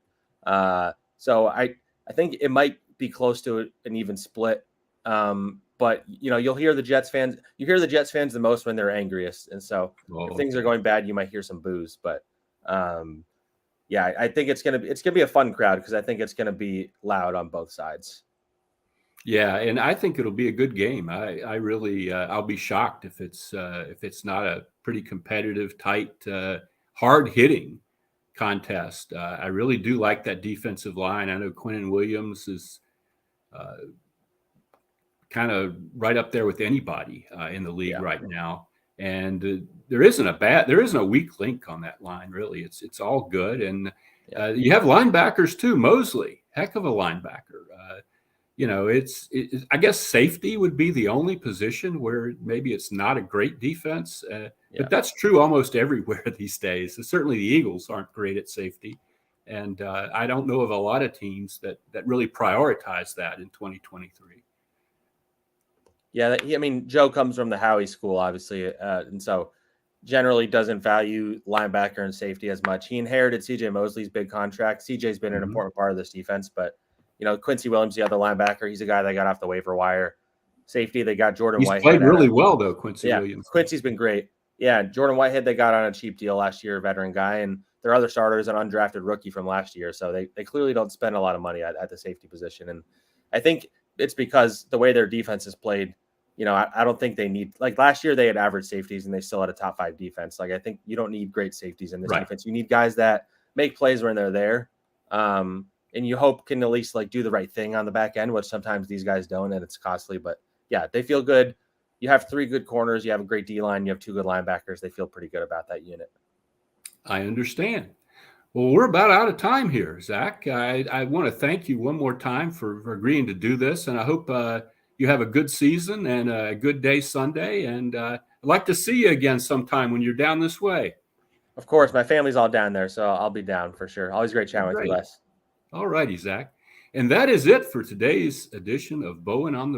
So I think it might be close to an even split. But you'll hear the Jets fans. You hear the Jets fans the most when they're angriest. And so if things are going bad, you might hear some boos. But I think it's gonna be a fun crowd because I think it's gonna be loud on both sides. Yeah, and I think it'll be a good game. I really I'll be shocked if it's not a pretty competitive, tight, hard-hitting contest. I really do like that defensive line. I know Quinnen Williams is kind of right up there with anybody in the league right now, and there isn't a weak link on that line. Really, it's all good, and you have linebackers too. Mosley, heck of a linebacker. I guess safety would be the only position where maybe it's not a great defense, but that's true almost everywhere these days. So certainly the Eagles aren't great at safety, and I don't know of a lot of teams that really prioritize that in 2023. Yeah, Joe comes from the Howie school, obviously, and so generally doesn't value linebacker and safety as much. He inherited C.J. Mosley's big contract. C.J.'s been an important part of this defense, but Quincy Williams, the other linebacker, he's a guy that got off the waiver wire. Safety, they got Jordan Whitehead. He's played really well, though, Quincy Williams. Quincy's been great. Yeah, Jordan Whitehead, they got on a cheap deal last year, veteran guy, and their other starter is an undrafted rookie from last year. So they clearly don't spend a lot of money at the safety position. And I think it's because the way their defense is played, I don't think they need, like last year they had average safeties and they still had a top 5 defense. Like I think you don't need great safeties in this defense. You need guys that make plays when they're there. And you hope can at least like do the right thing on the back end, which sometimes these guys don't, and it's costly. But yeah, they feel good. You have 3 good corners. You have a great D-line. You have 2 good linebackers. They feel pretty good about that unit. I understand. Well, we're about out of time here, Zach. I want to thank you one more time for agreeing to do this, and I hope you have a good season and a good day Sunday. And I'd like to see you again sometime when you're down this way. Of course. My family's all down there, so I'll be down for sure. Always great chatting with you, Les. All righty, Zach. And that is it for today's edition of Bowen on the Bird.